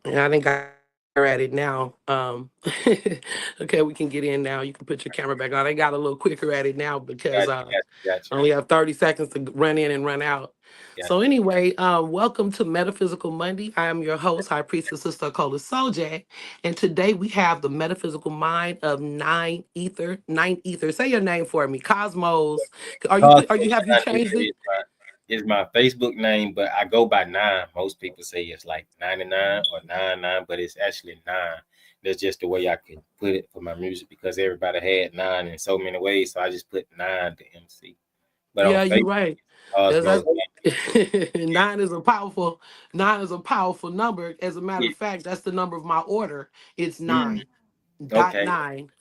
Yeah, I think I are at it now. Okay, we can get in now. You can put your camera back on. I got a little quicker at it now because Got I only have 30 seconds to run in and run out. you, got So anyway, welcome to Metaphysical Monday. I am your host, High Priestess Sister Cola Soljak, and today we have the metaphysical mind of Nine Ether. Nine Ether. Say your name for me, Cosmos. Are you Cosmo put? Are you have you changed it? is my Facebook name, but I go by nine. Most people say it's like 99 or 99, but it's actually nine. That's just the way I could put it for my music because everybody had nine in so many ways. So I just put nine to MC. But on Yeah, you're Facebook, right. Cosmo, That's nine is a powerful number. As a matter yeah, of fact, that's the number of my order. It's mm, nine. Dot okay. nine.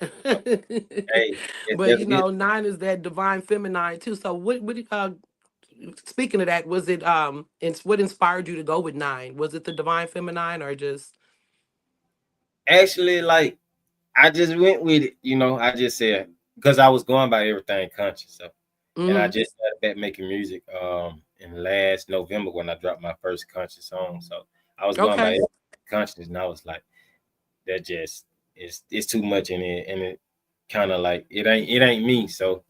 Hey, But that's good. nine is that divine feminine too. So speaking of that, was it it's what inspired you to go with nine? Was it the divine feminine or just Actually, like I just went with it. I just said because I was going by everything conscious. So, and I mm-hmm. just started back making music in last November when I dropped my first conscious song. So I was going by Okay. everything conscious, and I was like, that just it's too much in it, and it kind of like it ain't me. So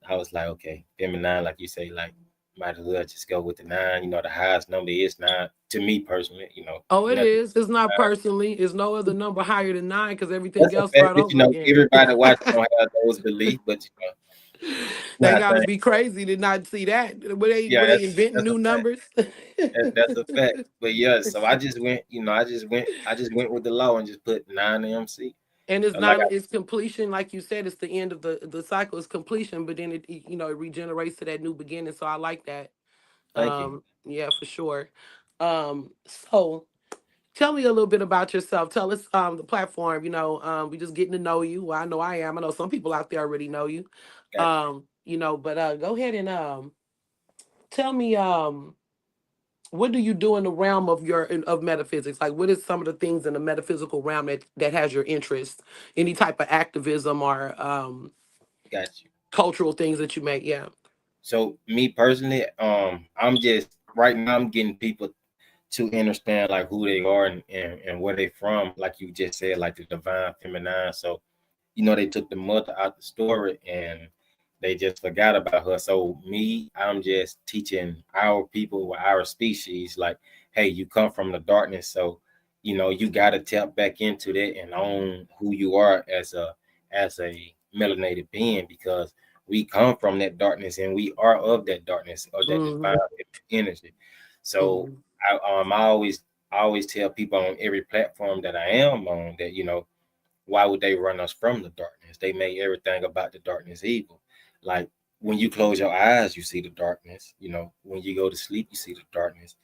I was like, okay, feminine, like you say, like might as well just go with the nine. The highest number is nine to me personally. Oh, it Nothing. is. It's not personally. It's no other number higher than nine because everything That's a else fact, start but over again. everybody watching don't have those beliefs, but They I got to think, be crazy to not see that. yeah, Were they inventing that's a new fact. numbers? That's a fact. But yeah, so I just went with the law and just put nine MC. And it's Like not. It's completion, like you said. It's the end of the cycle. It's completion, but then it regenerates to that new beginning. So I like that. thank you. Yeah, for sure. So tell me a little bit about yourself. Tell us the platform. We just getting to know you. Well, I know I am. I know some people out there already know you. Got you. But go ahead and tell me what do you do in the realm of metaphysics? Like what is some of the things in the metaphysical realm that has your interest? Any type of activism or Got you. cultural things that you make? Yeah. So me personally, I'm just right now I'm getting people to understand like who they are and where they from, like you just said, like the divine feminine. So they took the mother out the story and they just forgot about her. So me, I'm just teaching our people, our species, like, hey, you come from the darkness, so you got to tap back into that and own who you are as a melanated being because we come from that darkness and we are of that darkness or that divine Hmm. energy. So Hmm. I always tell people on every platform that I am on that why would they run us from the darkness? They made everything about the darkness evil. Like when you close your eyes, you see the darkness. When you go to sleep, you see the darkness.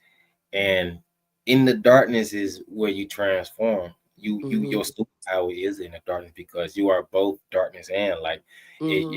And in the darkness is where you transform. Your Hmm. superpower is in the darkness because you are both darkness and light. Hmm.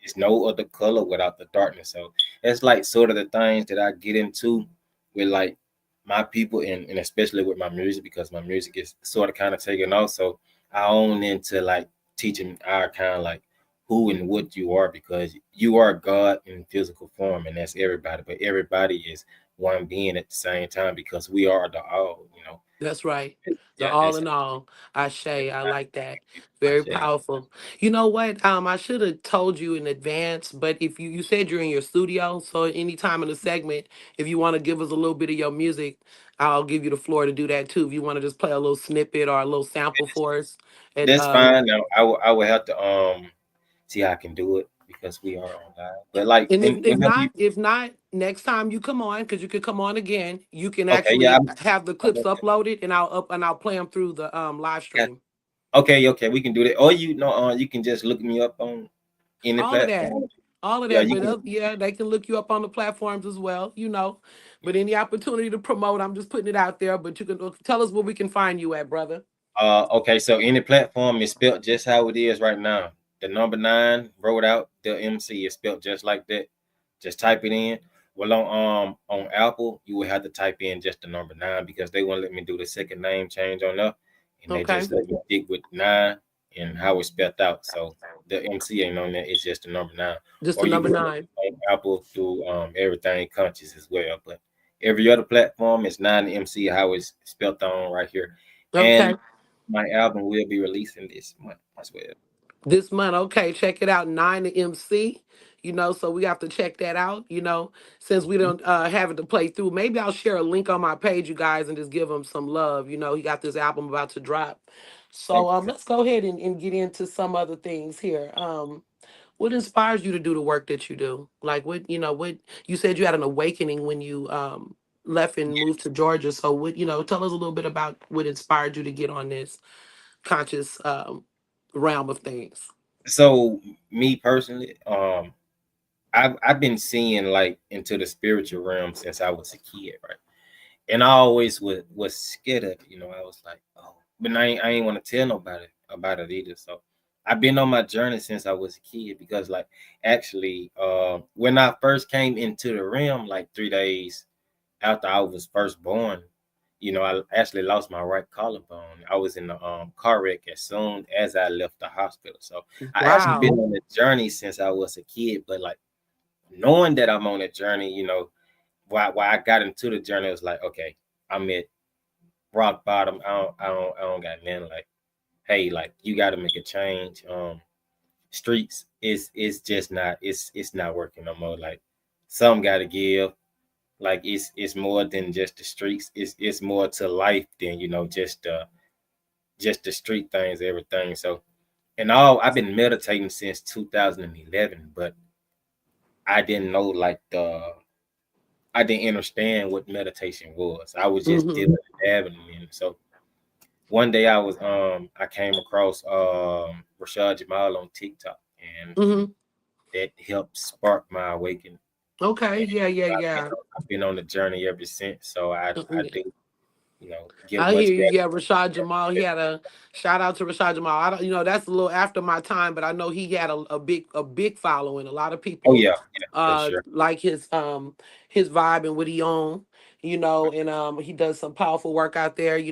It's no other color without the darkness. So it's like sort of the things that I get into with like my people and especially with my music because my music is sort of kind of taking off. So I own into like teaching our kind of like who and what you are because you are God in physical form and that's everybody, but everybody is one being at the same time because we are the all. That's right. The Yeah, all that's in all. I like that. I Very say. powerful. You know what? I should have told you in advance, but if you said you're in your studio, so anytime in the segment, if you want to give us a little bit of your music, I'll give you the floor to do that too. If you want to just play a little snippet or a little sample for us. And That's fine. Now I will have to see how I can do it because we are on live. But like and when if whenever you if not, next time you come on, because you could come on again, you can okay, yeah, actually have the I'm clips uploaded, and I'll play them through the live yeah. stream. Okay, we can do that. Or you can just look me up on any All of that. platform. All of Yeah, that. you But can. yeah, they can look you up on the platforms as well. But any opportunity to promote, I'm just putting it out there. But you can tell us where we can find you at, brother. Okay, so any platform is spelled just how it is right now. The number nine wrote out the MC is spelled just like that. Just type it in. Well, on Apple, you would have to type in just the number nine because they won't let me do the second name change on there, and they Okay. just let me stick with nine and how it's spelled out. So the MC ain't on there; it's just the number nine. Just Or the you number can nine. and Apple through everything conscious as well. But every other platform is 9MC, how it's spelled on right here. And Okay. my album will be releasing this month as well. This month, okay, check it out. 9 to MC. So we have to check that out. Since we Mhm. don't have it to play through, maybe I'll share a link on my page, you guys, and just give him some love. He got this album about to drop. So Thank you. let's go ahead and get into some other things here. What inspires you to do the work that you do? Like what you said you had an awakening when you left and moved to Georgia. So tell us a little bit about what inspired you to get on this conscious realm of things. So me personally, I've been seeing like into the spiritual realm since I was a kid, right? And I always was scared of it. I was like, oh, but I ain't want to tell nobody about it either. So I've been on my journey since I was a kid because, like, actually, when I first came into the realm, like 3 days after I was first born, I actually lost my right collarbone. I was in a car wreck as soon as I left the hospital. So I actually been Wow. on the journey since I was a kid, but like knowing that I'm on a journey, why I got into the journey was like, okay, I'm at rock bottom. I don't got nothing. Like, hey, like you got to make a change. Streets is just not. It's not working no more. Like, some got to give. Like, it's more than just the streets. It's more to life than just the street things, everything. So, and all I've been meditating since 2011, but I didn't know like I didn't understand what meditation was. I was just Hmm. dealing dabbing in it. So one day I came across Rashad Jamal on TikTok, and Hmm. that helped spark my awakening. Okay. And Yeah. Yeah. I've been Yeah. I've been on the journey ever since. So I Yeah. do give I much hear you. Yeah, gratitude. Rashad Jamal. He had a shout out to Rashad Jamal. I don't, that's a little after my time, but I know he had a big following. A lot of Oh people yeah, yeah, for sure. like his vibe and what he own. And he does some powerful work out there. I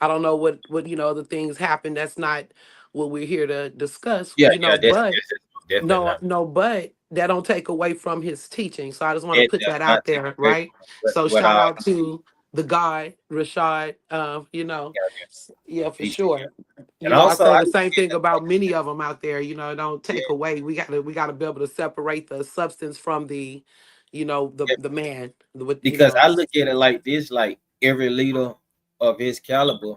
don't know what the things happen. That's not what we're here to discuss. Yeah, yeah. But That's definitely no, not. no, but that don't take away from his teaching. So I just want to It put does that not out take there, away right? from So what shout out to the guy, Rashad. got Yeah, for peace to him. sure. And I also say I the look same at thing it about like, many of them out there. It don't take yeah, away. We gotta be able to separate the substance from the man. because I look at it like this, like every leader of his caliber,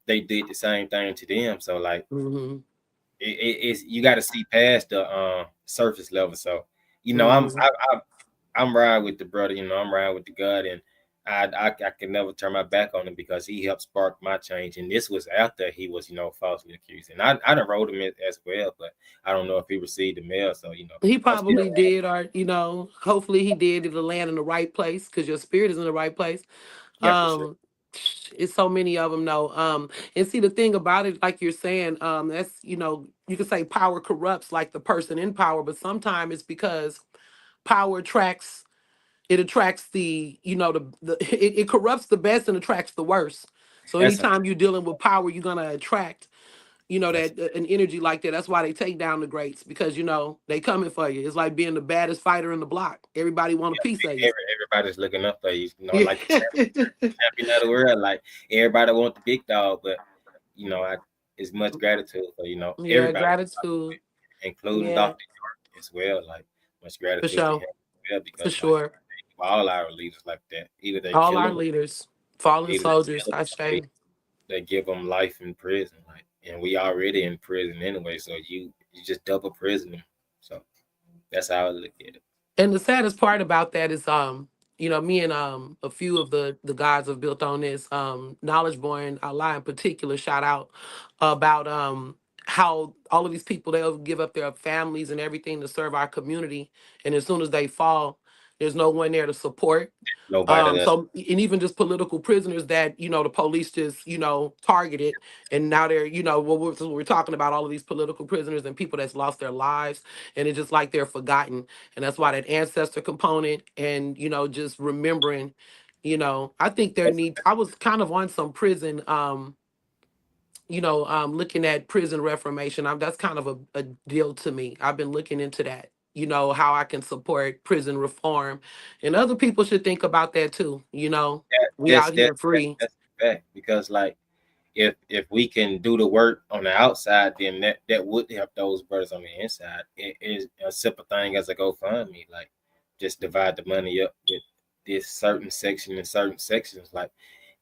they did the same thing to them. So like Hmm. it's you got to see past the surface level. So Hmm. I'm riding with the brother. I'm riding with the God, and I can never turn my back on him because he helped spark my change. And this was after he was falsely accused, and I done wrote him as well, but I don't know if he received the mail. So He I'm still probably did, or hopefully he did. It'll land in the right place because your spirit is in the right place. yeah, for sure. Um, it's so many of them though. And see the thing about it, like you're saying, that's you can say power corrupts like the person in power, but sometimes it's because power attracts. It attracts it corrupts the best and attracts the worst. So That's a anytime you're dealing with power, you're gonna attract that's that an energy like that. That's why they take down the greats because they coming for you. It's like being the baddest fighter in the block. Everybody want a piece of you. everybody's looking up for you. Yeah. Like the champion of the world. Like everybody want the big dog, but I it's much gratitude for Yeah, everybody, gratitude. including Yeah, Doctor York as well. Like much for gratitude to him sure. as well For because like sure. all our leaders like that. Either they All kill our them, leaders, fallen either they soldiers, kill them, I or they say. they give them life in prison. Like, and we already in prison anyway, so you just double prison them. So that's how I look at it. And the saddest part about that is, me and a few of the guys have built on this. Knowledge Born, Allah in particular, shout out about how all of these people they'll give up their families and everything to serve our community, and as soon as they fall, there's no one there to support. Nobody that So and even just political prisoners that the police just targeted, and now they're we're talking about all of these political prisoners and people that's lost their lives, and it's just like they're forgotten, and that's why that ancestor component and just remembering, I think there needs. I was kind of on some prison, looking at prison reformation. That's kind of a deal to me. I've been looking into that. how I can support prison reform. And other people should think about that too. We That's out that, here free. that's a fact because like if we can do the work on the outside, then that would help those brothers on the inside. It is a simple thing as a GoFundMe, like just divide the money up with this certain section and certain sections. Like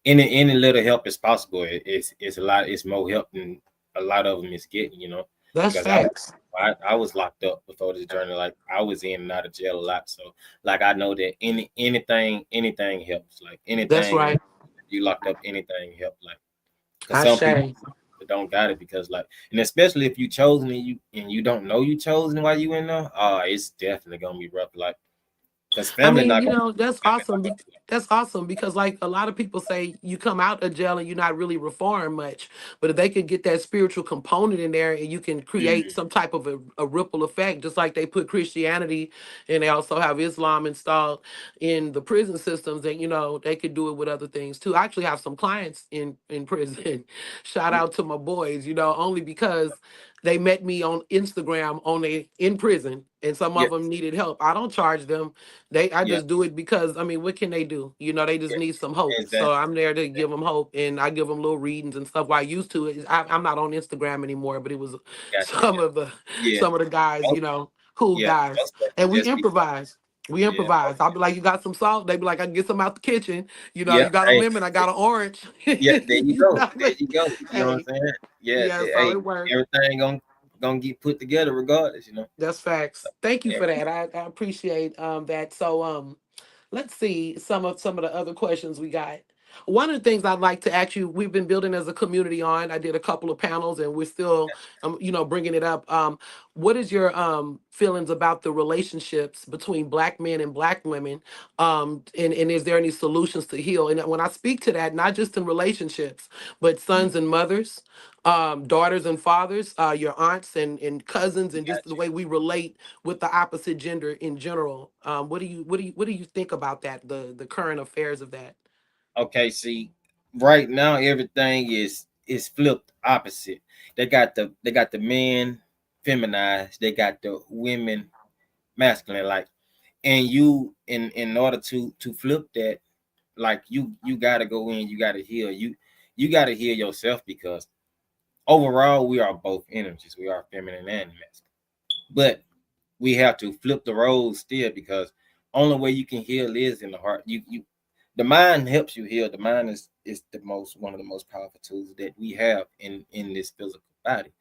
any little help is possible. It's a lot. It's more help than a lot of them is getting. That's Because facts. I was locked up before this journey. Like I was in and out of jail a lot. So like I know that anything helps. Like That's anything, right. you locked up, anything helps. Like because I some people say. don't got it because like, and especially if you chosen and you don't know you chosen while you in there, it's definitely gonna be rough. Like because I family mean, not gonna that's family awesome. not gonna That's awesome because, like, a lot of people say you come out of jail and you're not really reformed much. But if they could get that spiritual component in there and you can create some type of a ripple effect, just like they put Christianity and they also have Islam installed in the prison systems, and they could do it with other things too. I actually have some clients in prison. Shout yeah, out to my boys, only because they met me on Instagram in prison, and some yeah, of them needed help. I don't charge them. I yeah, just do it because, I mean, what can they do? They just yeah, need some hope. So exactly. I'm there to give them hope, and I give them little readings and stuff. What I used to, I'm not on Instagram anymore, but it was Got you. some of the Yeah, some of the guys, most, cool yeah, guys, most of and them we just be talking. improvise. We Yeah, improvise. I'll be like, "You got some salt?" They be like, "I can get some out the kitchen." yeah. You got a Hey, lemon? I got an orange. yeah, there you you go. know, There you go. You know what I'm hey, saying? Yeah, yeah. So hey, it worked. everything gonna get put together regardless. That's facts. Thank you Yeah, for that. I appreciate that. So let's see some of the other questions we got. One of the things I'd like to ask you, we've been building as a community on. I did a couple of panels, and we're still, bringing it up. What is your feelings about the relationships between black men and black women? And is there any solutions to heal? And when I speak to that, not just in relationships, but mm, sons and mothers, daughters and fathers, your aunts and cousins, and just got the you. way we relate with the opposite gender in general. What do you think about that? The current affairs of that. Okay, see, right now everything is flipped opposite. They got the men feminized. They got the women masculine. Like, and you in order to flip that, like you gotta go in. You gotta heal. You gotta heal yourself because overall we are both energies. We are feminine and masculine. But we have to flip the roles still because only way you can heal is in the heart. The mind helps you heal. The mind is the most one of the most powerful tools that we have in this physical body.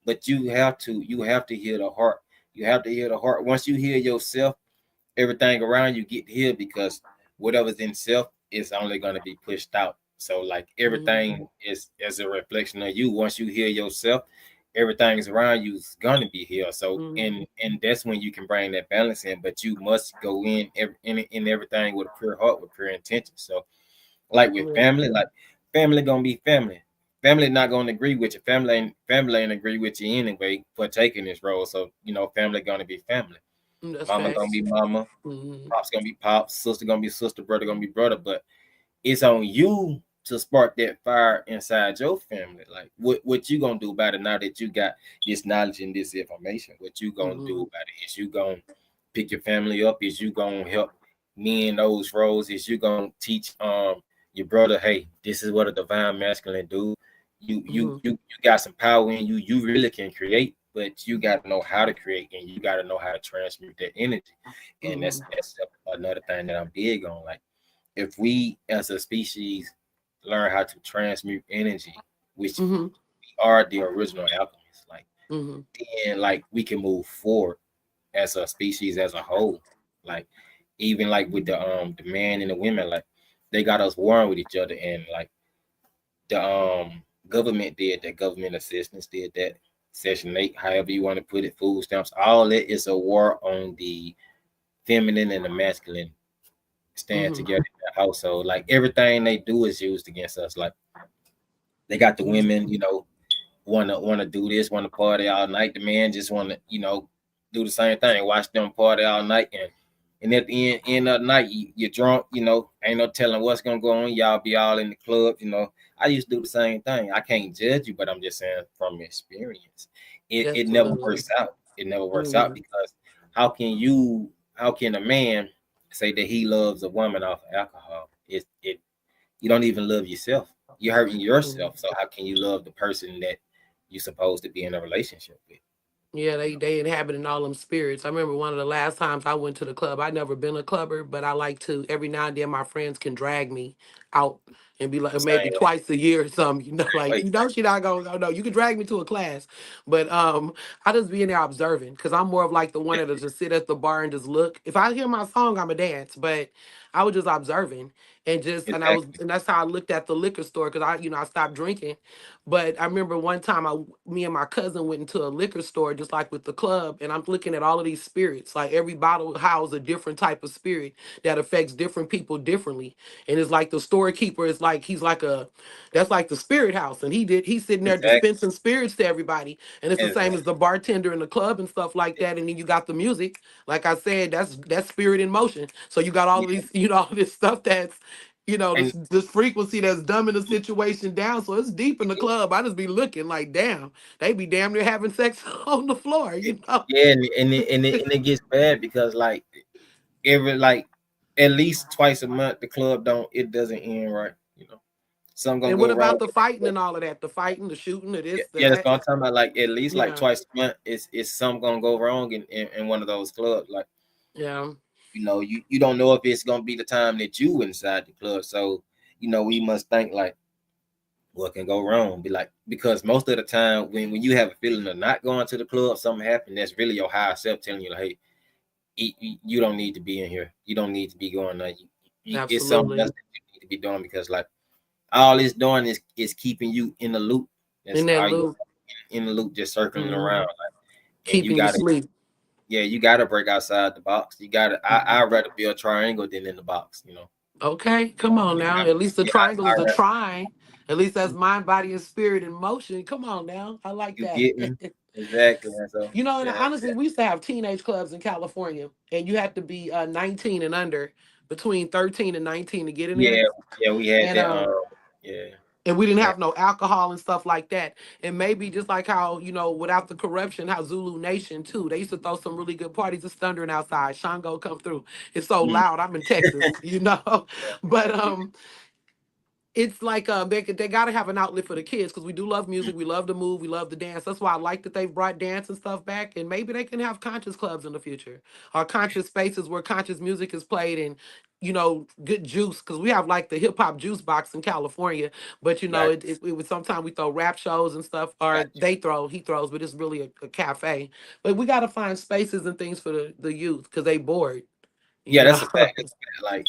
But you have to heal the heart. You have to heal the heart. Once you heal yourself, everything around you get healed because whatever's in self is only going to be pushed out. So like Hmm. everything is as a reflection of you. Once you heal yourself, everything's around you is going to be healed. So Hmm. and that's when you can bring that balance in. But you must go in everything with a pure heart, with pure intention. So like with Yeah, family, like family gonna be family. Family not gonna agree with you. Family ain't agree with you anyway for taking this role. So family gonna be family. that's Mama gonna facts. be mama, Hmm. pops gonna be pops, sister gonna be sister, brother gonna be brother. But it's on you to spark that fire inside your family. Like what you gonna do about it now that you got this knowledge and this information? What you gonna do Hmm. about it? Is you gonna pick your family up? Is you gonna help me in those roles? Is you gonna teach your brother, hey, this is what a divine masculine do? Hmm. You got some power in you. You really can create, but you gotta know how to create and you gotta know how to transmute that energy. And Hmm. that's another thing that I'm big on. Like if we as a species learn how to transmute energy, which Hmm. we are the original alchemists, like Hmm. then like we can move forward as a species as a whole. Like even like with the man and the women, like they got us warring with each other and like the government did that, government assistance did that, Section 8, however you want to put it, food stamps, all that is a war on the feminine and the masculine stand Hmm. together in the household. Like everything they do is used against us. Like they got the Hmm. women, wanna do this, wanna party all night. The man just wanna, do the same thing, watch them party all night, and at the end of the night, you're drunk. Ain't no telling what's gonna go on. Y'all be all in the club. I used to do the same thing. I can't judge you, but I'm just saying from experience, it never Absolutely. works out. It never works out Hmm. because how can a man say that he loves a woman off of alcohol? It you don't even love yourself. You're hurting yourself. So how can you love the person that you're supposed to be in a relationship with? Yeah, they inhabiting all them spirits. I remember one of the last times I went to the club. I never been a clubber, but I like to every now and then my friends can drag me out and be like maybe Same way. twice a year or something, like Wait, she not gonna go. No, you can drag me to a class. But I just be in there observing because I'm more of like the one that'll just sit at the bar and just look. If I hear my song, I'ma dance. But I was just observing and I was exactly. and that's how I looked at the liquor store because I stopped drinking. But I remember one time me and my cousin went into a liquor store, just like with the club, and I'm looking at all of these spirits. Like every bottle houses a different type of spirit that affects different people differently. And it's like the storekeeper is like that's like the spirit house, and he's sitting there Exactly. dispensing spirits to everybody. And it's the same Exactly. as the bartender in the club and stuff like that. And then you got the music, like I said, that's spirit in motion. So you got all of Yeah. these, all this stuff that's And this frequency that's dumbing the situation down. So it's deep in the club. I just be looking like, damn, they be damn near having sex on the floor. yeah, and it gets bad because like every like at least twice a month the club don't it doesn't end right. Something gonna And what go wrong. about the fighting and all of that? The fighting, the shooting, the Yeah, this, the yeah, that's that. what I'm talking about. Like at least like Yeah, twice a month, it's something gonna go wrong in one of those clubs. Like yeah. you don't know if it's gonna be the time that you inside the club. So we must think like what can go wrong. Be like because most of the time when you have a feeling of not going to the club, something happened. That's really your higher self telling you like, hey, you don't need to be in here. You don't need to be going there. It's something else Absolutely. that you need to be doing because like all it's doing is keeping you in the loop. That's In that all you loop, in the loop, just circling around. hmm And you keeping you gotta sleep. yeah, you gotta break outside the box. You gotta Mhm. I'd rather be a triangle than in the box. Okay, come on now. At least the Yeah, triangle is a rather try. At least that's mind, body, and spirit in motion. Come on now. I like you that. get me exactly. And so And yeah, honestly, we used to have teenage clubs in California, and you had to be 19 and under, between 13 and 19 to get in yeah, there. yeah. We had And that. um, Yeah, and we didn't we had, have no alcohol and stuff like that. And maybe just like how, without the corruption, how Zulu Nation too, they used to throw some really good parties. It's thundering outside. Shango come through. It's so mm, loud. I'm in Texas. But it's like they got to have an outlet for the kids because we do love music, we love to move, we love to dance. That's why I like that they've brought dance and stuff back, and maybe they can have conscious clubs in the future or conscious spaces where conscious music is played and good juice because we have like the hip hop juice box in California, but got it was sometimes we throw rap shows and stuff got or you. he throws, but it's really a cafe. But we got to find spaces and things for the youth because they bored, you Yeah, know. that's a fact. That's a fact.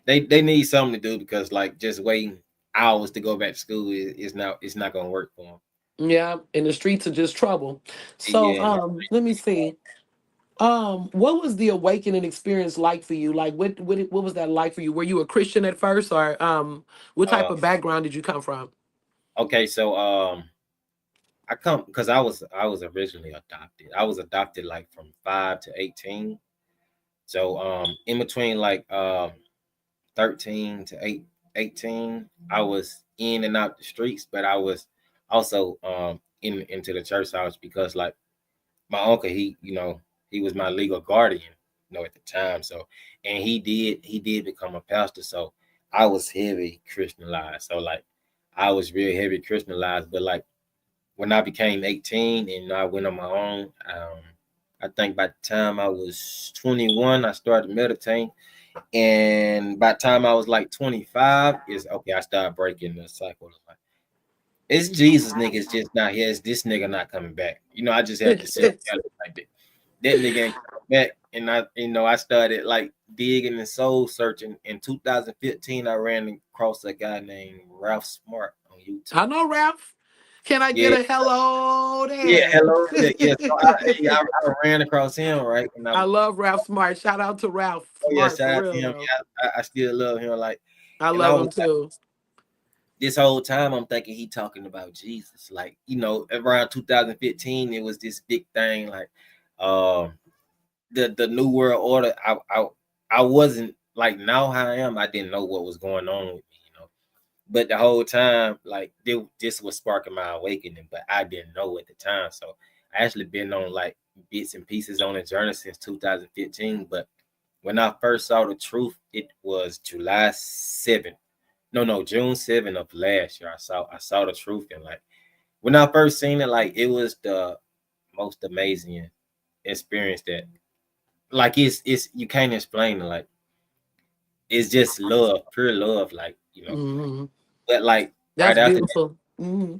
Like they need something to do because like just waiting hours to go back to school is not gonna work for them. Yeah, and the streets are just trouble. So, Yeah, let me see. What was the awakening experience like for you? Like, what was that like for you? Were you a Christian at first, or what type uh, of background did you come from? okay, so I come because I was originally adopted. I was adopted like from 5 to 18. So in between like 13 to 18, I was in and out the streets, but I was also into the church house because like my uncle he was my legal guardian at the time. So and he did become a pastor. So I was heavy Christianized. So like I was real heavy Christianized, but like when I became 18 and I went on my own, I think by the time I was 21, I started meditating. And by the time I was like 25, is okay, I started breaking the cycle. Like, it's Jesus nigga's just not here. It's this nigga not coming back. I just had to sit there like that. That nigga ain't coming back. And I started like digging and soul searching. In 2015, I ran across a guy named Ralph Smart on YouTube. I know, Ralph. Can I get Yeah, a hello yeah, there? hello. Yeah, so I ran across him, right? And I love Ralph Smart. Shout out to Ralph yeah, Smart shout for out to real him. though. Yeah, I still love him. Like, I and I love was him too. this whole time I'm thinking he talking about Jesus. Like, around 2015, it was this big thing, like um the New World Order. I wasn't like now how I am, I didn't know what was going on with me. But the whole time, like this was sparking my awakening, but I didn't know at the time. So I actually been on like bits and pieces on the journey since 2015. But when I first saw the truth, it was July 7th. No, June 7th of last year. I saw the truth, and like when I first seen it, like it was the most amazing experience that like it's you can't explain it. Like it's just love, pure love, like Hmm. But like right That's after that, beautiful. Hmm.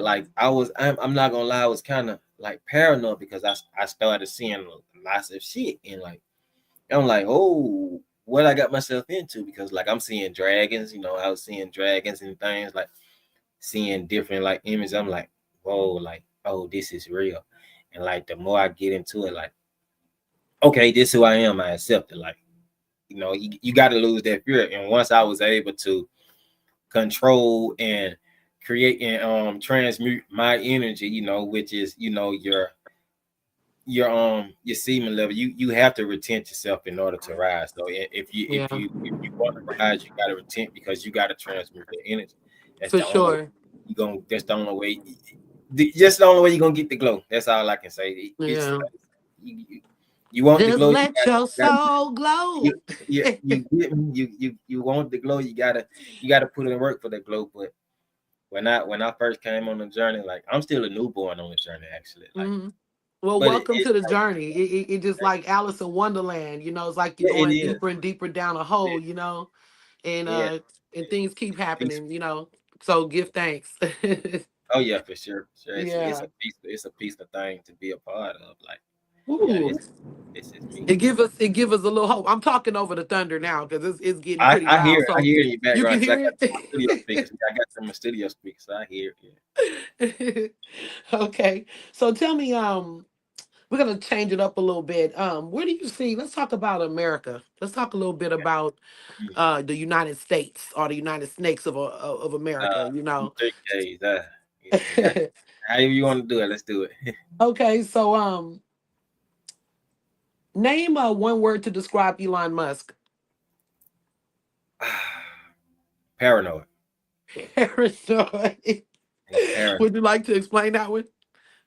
like I'm not gonna lie, I was kind of like paranoid because I started seeing lots of shit and like I'm like, oh, what I got myself into because like I'm seeing dragons, I was seeing dragons and things like seeing different like images. I'm like, whoa, like oh, this is real. And like the more I get into it, like okay, this is who I am. I accept it. Like you got to lose that fear. And once I was able to control and create and transmute my energy, which is your semen level, you have to retent yourself in order to rise. So if you if Yeah, you if you want to rise, you got to retent because you got to transmute the energy. That's for the only way sure. you going that's the only way just the only way you're gonna get the glow. That's all I can say. It's Yeah. you, you, you want the Just glow, let your got soul glow. you want the glow, you gotta put in work for the glow. But when I first came on the journey, like I'm still a newborn on the journey actually. Like Hmm. Well, but welcome it's to the like journey. It just like Alice in Wonderland. It's like you're yeah, it going is. deeper and deeper down a hole. And Yeah. things keep Peace. happening. So give thanks. Oh yeah, for sure. Sure. It's Yeah. a peaceful thing to be a part of. Like, yeah, Ooh. this is me. It give us a little hope. I'm talking over the thunder now because it's getting pretty I loud. hear So it in your you background can because I hear got some studio it. speakers. I got some studio speakers, so I hear it. Yeah. Okay. So tell me, we're gonna change it up a little bit. Where do you see? Let's talk about America. Let's talk a little bit about Mm. the United States or the United Snakes of America. In 3 Ks. You got however you want to do it. Let's do it. Okay. So name one word to describe Elon Musk. Paranoid. Paranoid. He's paranoid. Would you like to explain that one?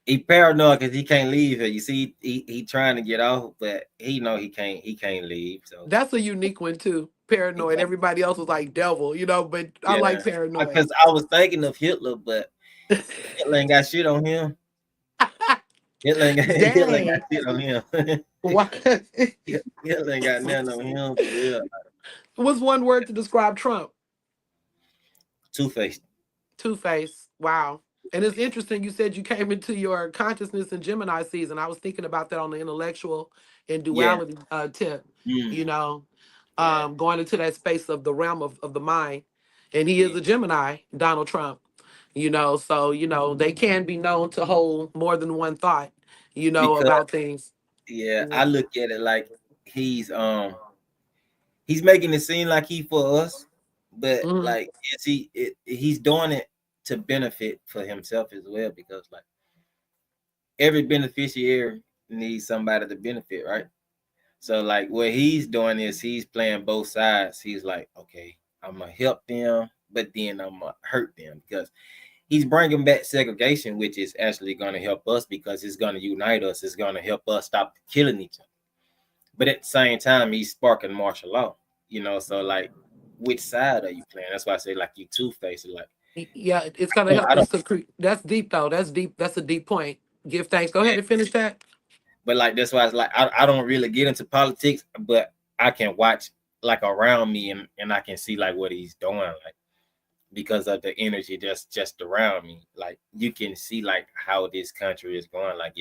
He paranoid because he can't leave here. You see, he trying to get off, but he know he can't leave. So That's a unique one too. he Paranoid. can't. Everybody else was like devil, but I Yeah, like paranoid. because I was thinking of Hitler, but Hitler ain't got shit on him. Hitler ain't got Dang. shit on him. What? Hitler ain't got nothing on him for real. What's one word to describe Trump? Two faced. Two Face. Wow. And it's interesting. You said you came into your consciousness in Gemini season. I was thinking about that on the intellectual and Yeah. duality tip. You Mm, know, yeah. going into that space of the realm of the mind, and he is Yeah. a Gemini, Donald Trump. So they can be known to hold more than one thought. Because About things. yeah, Yeah. I look at it like he's he's making it seem like he for us, but Hmm. like he's doing it to benefit for himself as well because like every beneficiary needs somebody to benefit, right? So like what he's doing is he's playing both sides. He's like, okay, I'm gonna help them, but then I'm gonna hurt them because he's bringing back segregation, which is actually gonna help us because it's gonna unite us. It's gonna help us stop killing each other. But at the same time, he's sparking martial law. So like, which side are you playing? That's why I say like you two faced. Like Yeah, it's gonna help I don't. us to create. That's deep though. That's deep. That's a deep point. Give thanks. Go Yeah, ahead and finish that. but like that's why it's like I don't really get into politics, but I can watch like around me and I can see like what he's doing. Like because of the energy just around me. Like you can see like how this country is going. Like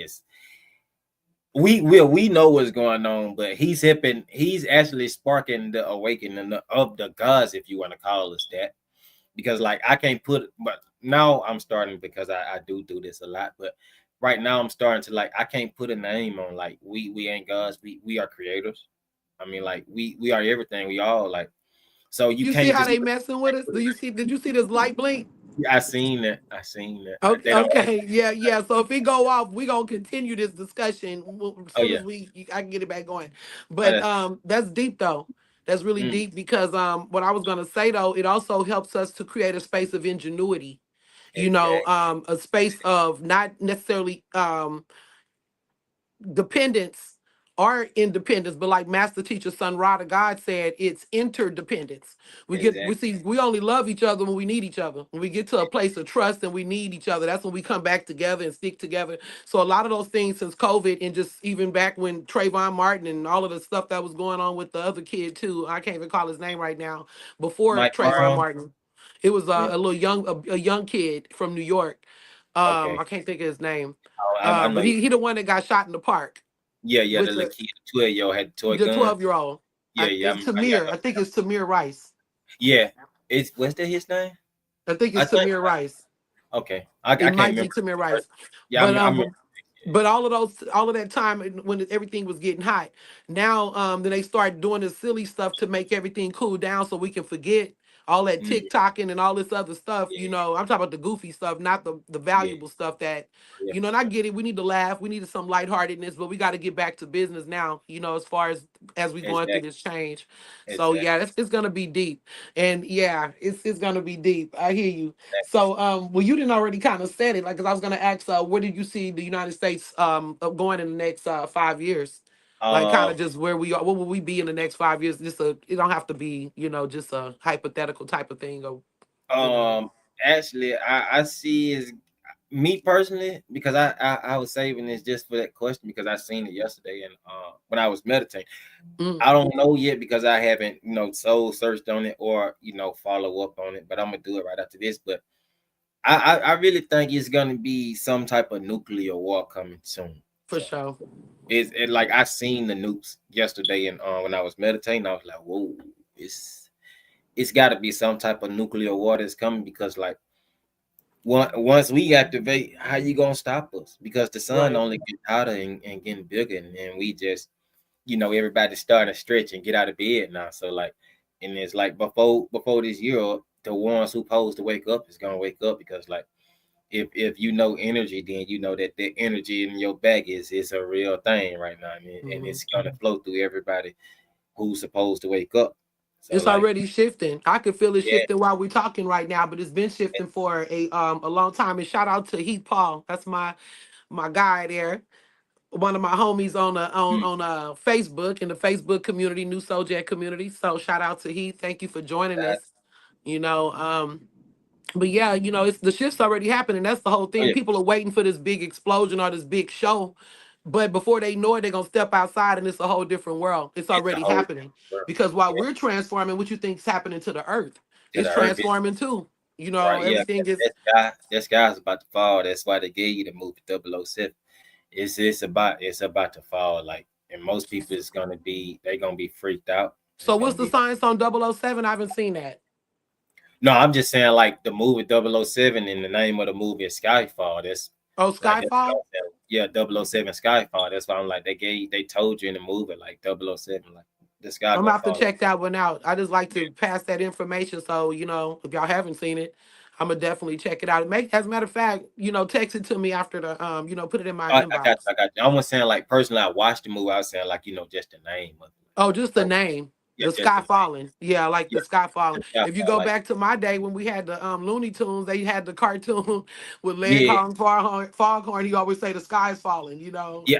we know what's going on, but he's actually sparking the awakening of the gods, if you want to call us that. Because like I can't put but now I'm starting because I do this a lot, but right now I'm starting to like I can't put a name on like we ain't gods, we are creators. I mean like we are everything, we all like so you You see can't how just they messing with us? Do you see? Did you see this light blink? I seen that. Okay, They don't like okay, yeah, yeah. So if it go off, we gonna continue this discussion as oh soon yeah. as I can get it back going. Oh, But that's that's deep though. That's really mm, deep because what I was gonna say though, it also helps us to create a space of ingenuity. exact A space of not necessarily dependence or independence, but like Master Teacher Son Rada God said, it's interdependence. We Exactly. see we only love each other when we need each other. When we get to a place of trust and we need each other, that's when we come back together and stick together. So a lot of those things since COVID and just even back when Trayvon Martin and all of the stuff that was going on with the other kid too, I can't even call his name right now. Before Mike Trayvon Brown. Martin, it was Yeah. a little a young kid from New York. Okay. I can't think of his name. I know But you. he the one that got shot in the park Yeah, yeah. The with little kid, the 12-year-old had the toy the gun. 12-year-old. Yeah, yeah. It's Yeah, I Tamir. know. I think it's Tamir Rice. Yeah. It's what's that his name? I think I it's think. Tamir Rice. Okay. I It can't might be remember. Tamir First. Rice. Yeah, But I remember. but all of that time when everything was getting hot, now then they start doing this silly stuff to make everything cool down so we can forget all that Mm, TikToking and all this other stuff. yeah, I'm talking about the goofy stuff, not the yeah, valuable stuff that, yeah, and for I sure. get it. We need to laugh. We need some lightheartedness, but we got to get back to business now. As far as we going through Exactly. this change. So yeah, Exactly. it's gonna be deep, and yeah, it's gonna be deep. I hear you. Exactly. So, well, you didn't already kind of said it, like, 'cause I was gonna ask, where did you see the United States going in the next 5 years? Like, kind Um, of just where we are. What will we be in the next 5 years? It don't have to be, just a hypothetical type of thing, or, you know. um, actually, I see is me personally because I was saving this just for that question because I seen it yesterday and when I was meditating. Mm, I don't know yet because I haven't soul searched on it or follow up on it, but I'm gonna do it right after this. But I really think it's gonna be some type of nuclear war coming soon. for So sure. it like I seen the nukes yesterday and when I was meditating, I was like, whoa, it's got to be some type of nuclear war that's coming because like once we activate, how you gonna stop us? Because the sun Right. only gets hotter and getting bigger, and we just everybody's starting to stretch and get out of bed now. So like, and it's like before this year, the ones who supposed to wake up is gonna wake up because like if you know energy, then you know that the energy in your back is a real thing right now, and Mhm. it's gonna flow through everybody who's supposed to wake up. So It's like, already shifting. I can feel it yeah, shifting while we're talking right now, but it's been shifting for a long time. And shout out to Heath Paul. That's my guy there, one of my homies on mm, Facebook, in the Facebook community, New Soul Jet community. So shout out to Heath. Thank you for joining that, us. You know, but yeah, it's the shift's already happening. That's the whole oh thing. yeah, People are waiting for this big explosion or this big show, but before they know it, they're gonna step outside and it's a whole different world. It's it's a already whole happening. world. Because while Yeah, we're transforming, what you think's happening to the earth, to it's the earth. transforming too. Right, yeah, Everything is. that sky's about to fall. That's why they gave you the movie 007. It's about to fall. Like, and most people is gonna be freaked out. So It's what's gonna the be science on 007? I haven't seen that. no. I'm just saying like the movie 007 and the name of the movie is Skyfall. Oh, That's what Skyfall. I'm saying. Yeah, 007 Skyfall. That's why I'm like they told you in the movie like 007 like the sky I'm gonna gonna have to fall. check that one out. I just like to pass that information. So, if y'all haven't seen it, I'm gonna definitely check it out. As a matter of fact, text it to me after put it in my I got inbox. you. I got you. I wasn't saying like personally I watched the movie. I was saying like just the name of it. Oh, just the Like, name. yeah, The just Sky the name. Falling. Yeah, I like Yeah, the Sky Falling. the If you Skyfall. go Like, back to my day when we had the Looney Tunes, they had the cartoon with yeah, Leghorn, Foghorn. He always say the sky's falling, yeah,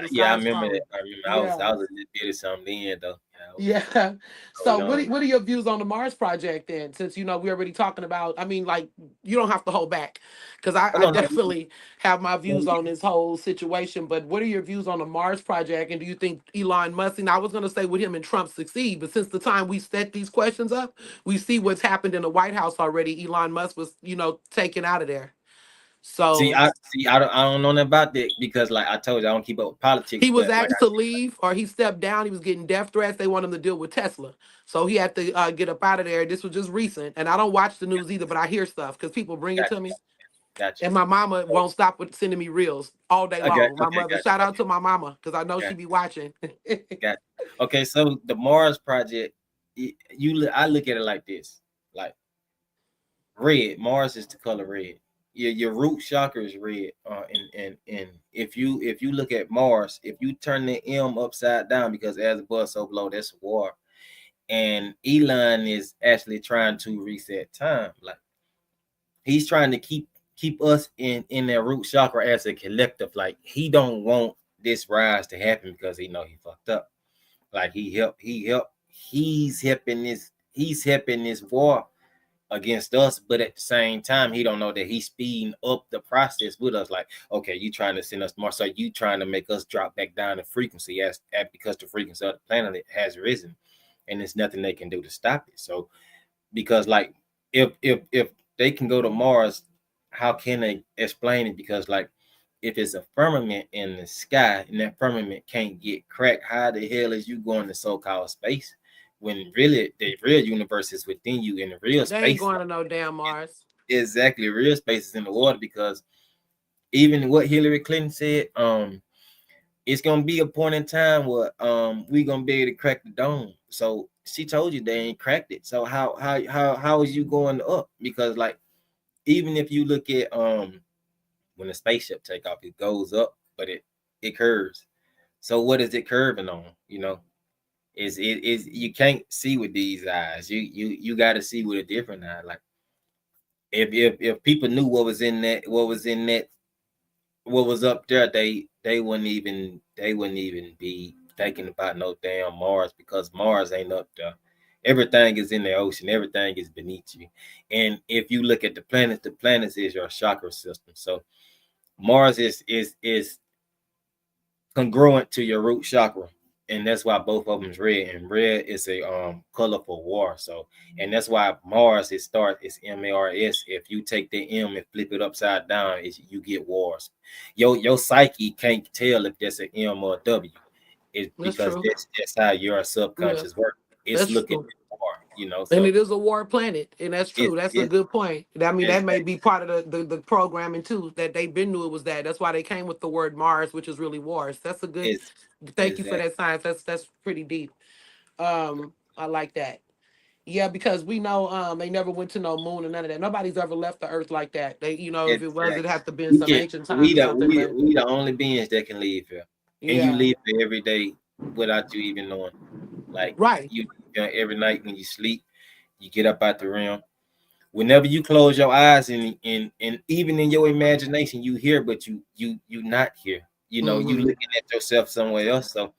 the yeah. I sky's remember that. falling. I remember. Yeah. I was a little bit of something then though. Yeah, I was Yeah. so So young. what are your views on the Mars project then? Since we're already talking about, I mean, like, you don't have to hold back, because I, Oh I no, no. definitely have my views No. on this whole situation. But what are your views on the Mars project? And do you think Elon Musk, and I was gonna say with him and Trump succeed, but since the time we set these questions up, we see what's happened in the White House already. Elon Musk was, taken out of there. See, So I don't know nothing about that because like I told you, I don't keep up with politics. he was But like, asked to leave, or he stepped down. He was getting death threats. They want him to deal with Tesla. So he had to get up out of there. This was just recent. And I don't watch the news either, but I hear stuff because people bring it got to me. you, got you. And my mama So, won't stop with sending me reels all day okay, long. My okay, mother, shout out to my mama, because I know got she be watching. got you. Okay, so the Mars project, I look at it like this, like red. Mars is the color red. Your root chakra is red. And if you look at Mars, if you turn the M upside down, because as above so below, that's war. And Elon is actually trying to reset time. Like he's trying to keep us in that root chakra as a collective. Like he don't want this rise to happen because he know he fucked up. Like he's helping this war against us, but at the same time, he don't know that he's speeding up the process with us. Like, okay, you trying to send us more, so you trying to make us drop back down the frequency as because the frequency of the planet has risen, and there's nothing they can do to stop it. So because like if they can go to Mars, how can they explain it? Because like if it's a firmament in the sky and that firmament can't get cracked, how the hell is you going to so-called space when really the real universe is within you and the real They ain't space going to no damn Mars. exactly real space is in the water? Because even what Hillary Clinton said, it's gonna be a point in time where we gonna be able to crack the dome. So she told you they ain't cracked it. So how is you going up? Because like even if you look at when a spaceship take off, it goes up, but it curves. So what is it curving on? You know, is you can't see with these eyes. You got to see with a different eye. Like if people knew what was up there, they wouldn't even be thinking about no damn Mars because Mars ain't up there. Everything is in the ocean. Everything is beneath you. And if you look at the planets is your chakra system. So Mars is congruent to your root chakra, and that's why both of them is red. And red is a colorful war. So, and that's why Mars is MARS. If you take the M and flip it upside down, you get wars. Your psyche can't tell if that's an M or a W. It's That's because true. that's how your Yeah, subconscious work. It's that's looking true. at war. And So it is a war planet, and that's it true. That's a it good point. I mean, is that may be part of the programming too. That they've been knew it was that. That's why they came with the word Mars, which is really wars. That's a good. is Thank you for exactly that science. That's pretty deep. I like that. Yeah, because we know they never went to no moon or none of that. Nobody's ever left the Earth like that. They, if it was, it'd exactly. have to been We some can ancient times or something. But we the only beings that can leave here, and you yeah, leave here every day without you even knowing. Like right. every night when you sleep, you get up out the realm. Whenever you close your eyes and even in your imagination, you hear, but you not here. You know, you Mm-hmm. looking at yourself somewhere else. So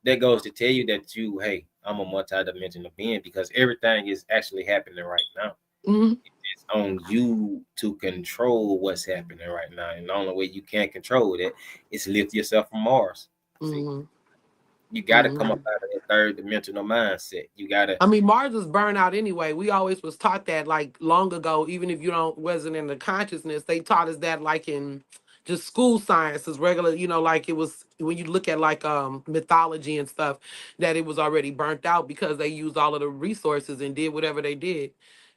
that goes to tell you that hey, I'm a multi-dimensional being because everything is actually happening right now. Mm-hmm. It's on you to control what's happening right now. And the only way you can control that is lift yourself from Mars. See, Mm-hmm. you got to come Mm-hmm. up out of that third dimensional mindset. You got to, I mean, Mars is burnout anyway. We always was taught that like long ago, even if you don't wasn't in the consciousness, they taught us that like in just school sciences, regular, like it was when you look at like mythology and stuff, that it was already burnt out because they used all of the resources and did whatever they did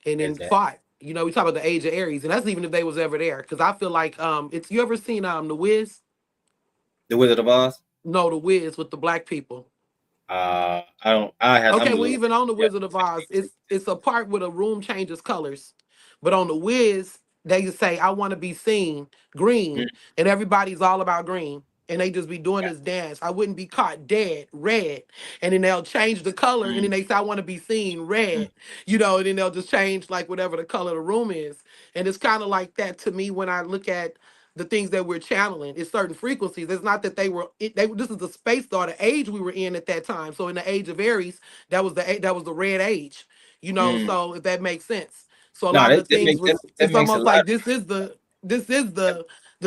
and then exactly. fought. We talk about the age of Aries, and that's even if they was ever there. Cause I feel like it's you ever seen The Wiz? The Wizard of Oz. No, The Wiz with the black people. I don't. I had. I'm Okay, a well, little. even on the Yeah. Wizard of Oz, it's a part where the room changes colors, but on the Wiz, they just say, "I want to be seen Mm, green," and everybody's all about green, and they just be doing this dance. I wouldn't be caught dead, red, and then they'll change the color, and mm, then they say, "I want to be seen mm, red," and then they'll just change like whatever the color of the room is, and it's kind of like that to me when I look at the things that we're channeling. It's certain frequencies. It's not that this is the space or the age we were in at that time. So in the age of Aries that was the red age, mm. so if that makes sense. So a No, lot of the things that, was that it's makes a almost lot. like this is the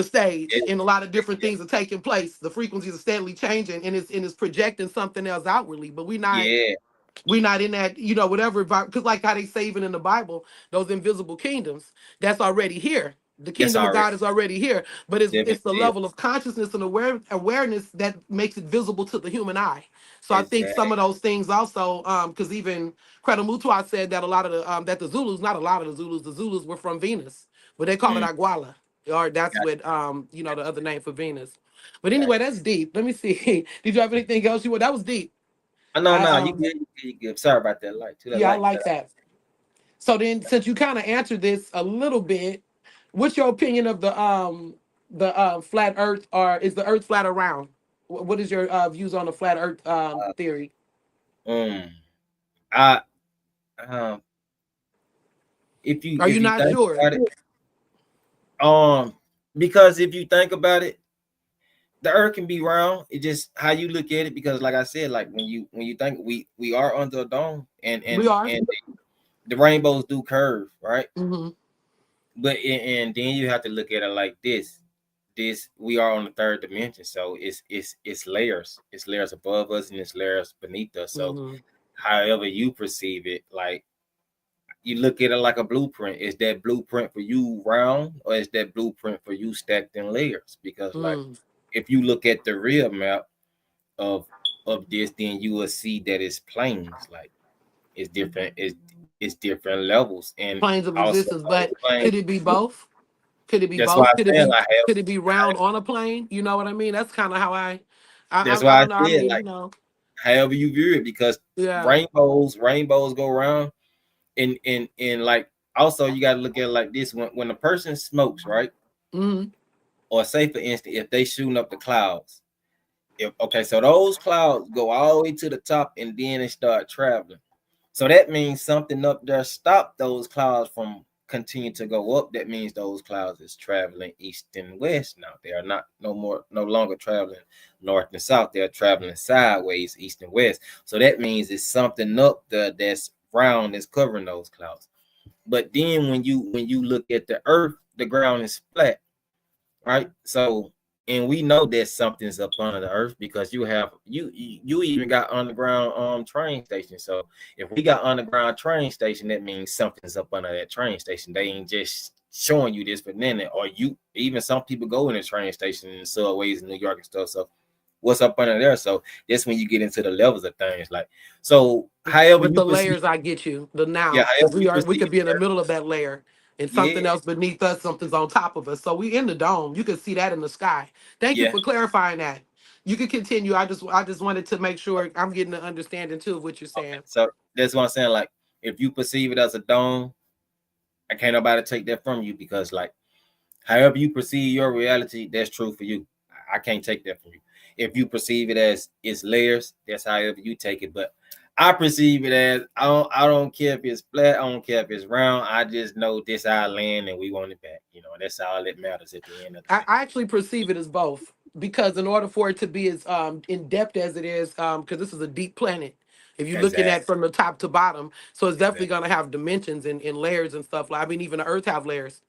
stage, It, and a lot of different yeah. things are taking place. The frequencies are steadily changing, and it's projecting something else outwardly, but Yeah. we're not in that, whatever, because like how they say even in the Bible, those invisible kingdoms, that's already here. The That's kingdom of already God is already here, but it's the definitely level of consciousness and awareness that makes it visible to the human eye. So I think some exactly. of those things also, because even Creta Mutua said that a lot of that the Zulus, not a lot of the Zulus were from Venus, but they call it Mm, Aguala, or that's gotcha, what the other name for Venus. But anyway, gotcha. that's deep. Let me see. Did you have anything else you would? That was deep. No, I no, you good, you good, you good. Sorry about that light too. That Yeah, I light cut like that. So then, since you kind of answered this a little bit, what's your opinion of the flat Earth, or is the Earth flat around? What is your views on the flat Earth out. theory? I um, Are you if you not think sure? about it, um, because if you think about it, the earth can be round. It just how you look at it. Because like I said, like when you think we are under a dome, and We are. the rainbows do curve, right? Hmm. But and then you have to look at it like this we are on the third dimension, so it's layers. It's layers above us and it's layers beneath us. So Hmm. however you perceive it, like you look at it like a blueprint. Is that blueprint for you round, or is that blueprint for you stacked in layers? Because like Mm. if you look at the real map of this, then you will see that it's planes. Like it's different. It's different levels, and Planes of also existence, those but planes. could it be both? Could it be That's why both? I said like Could it be round on a plane? You know what I mean? That's kind of how that's I why I don't know. I said mean, like however you view it, because yeah. rainbows go around, and like also you got to look at it like this: when a person smokes, right? Hmm. Or say for instance, if they shooting up the clouds, if okay, so those clouds go all the way to the top and then they start traveling. So that means something up there stopped those clouds from continue to go up. That means those clouds is traveling east and west now. They are not no longer traveling north and south. They are traveling sideways, east and west. So that means it's something up there that's round that's covering those clouds. But then when you look at the earth, the ground is flat, right? So and we know that something's up under the earth because you even got underground train station. So if we got underground train station, that means something's up under that train station. They ain't just showing you this for then, or you even some people go in the train station and subways in New York and stuff. So what's up under there? So that's when you get into the levels of things. Like so, however With you the perceive, layers, I get you. The yeah, now, because however you we perceive could be in the it, middle of that layer, and something yeah, else beneath us, something's on top of us. So we in the dome. You can see that in the sky. Thank you yeah. for clarifying that. You can continue. I just wanted to make sure I'm getting the understanding too of what you're Okay, saying. so that's what I'm saying. Like if you perceive it as a dome, I can't nobody take that from you because like however you perceive your reality, that's true for you. I can't take that from you. If you perceive it as it's layers, that's however you take it. But I perceive it as I don't care if it's flat, I don't care if it's round. I just know this our land and we want it back. That's all that matters at the end of the day. I actually perceive it as both because in order for it to be as in depth as it is, because this is a deep planet. If you're looking Exactly. at from the top to bottom, so it's definitely Exactly. going to have dimensions and layers and stuff. Like I mean, even the Earth have layers.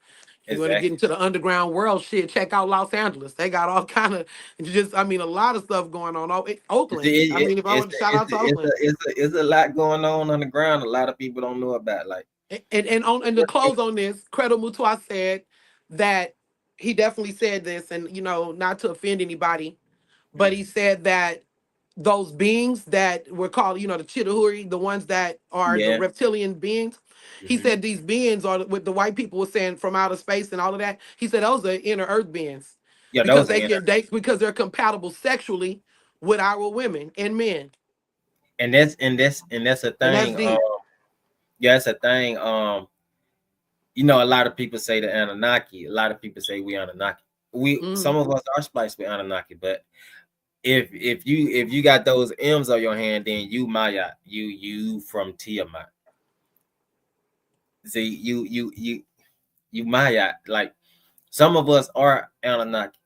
You want to get Exactly. into the underground world, shit, check out Los Angeles. They got all kind of just, I mean, a lot of stuff going on. Oh, It's Oakland. I it, mean, if I it's want to shout out to it's Oakland, it's a lot going on the ground. A lot of people don't know about. Like and the close on this, Credo Mutua said that he definitely said this, and not to offend anybody, but he mm, said that those beings that were called, the Chitahuri, the ones that are the yeah. reptilian beings. He Hmm. said these beings are what the white people were saying from outer space and all of that. He said those are inner earth beings Yeah, because those are they in can they because they're compatible sexually with our women and men, and that's a and that's thing. deep. Yeah, it's a thing. A lot of people say the Anunnaki. A lot of people say we Anunnaki. We Hmm. some of us are spliced with Anunnaki, but if you got those M's on your hand, then you Maya, you from Tiamat. See, you Maya. Like some of us are Anunnaki,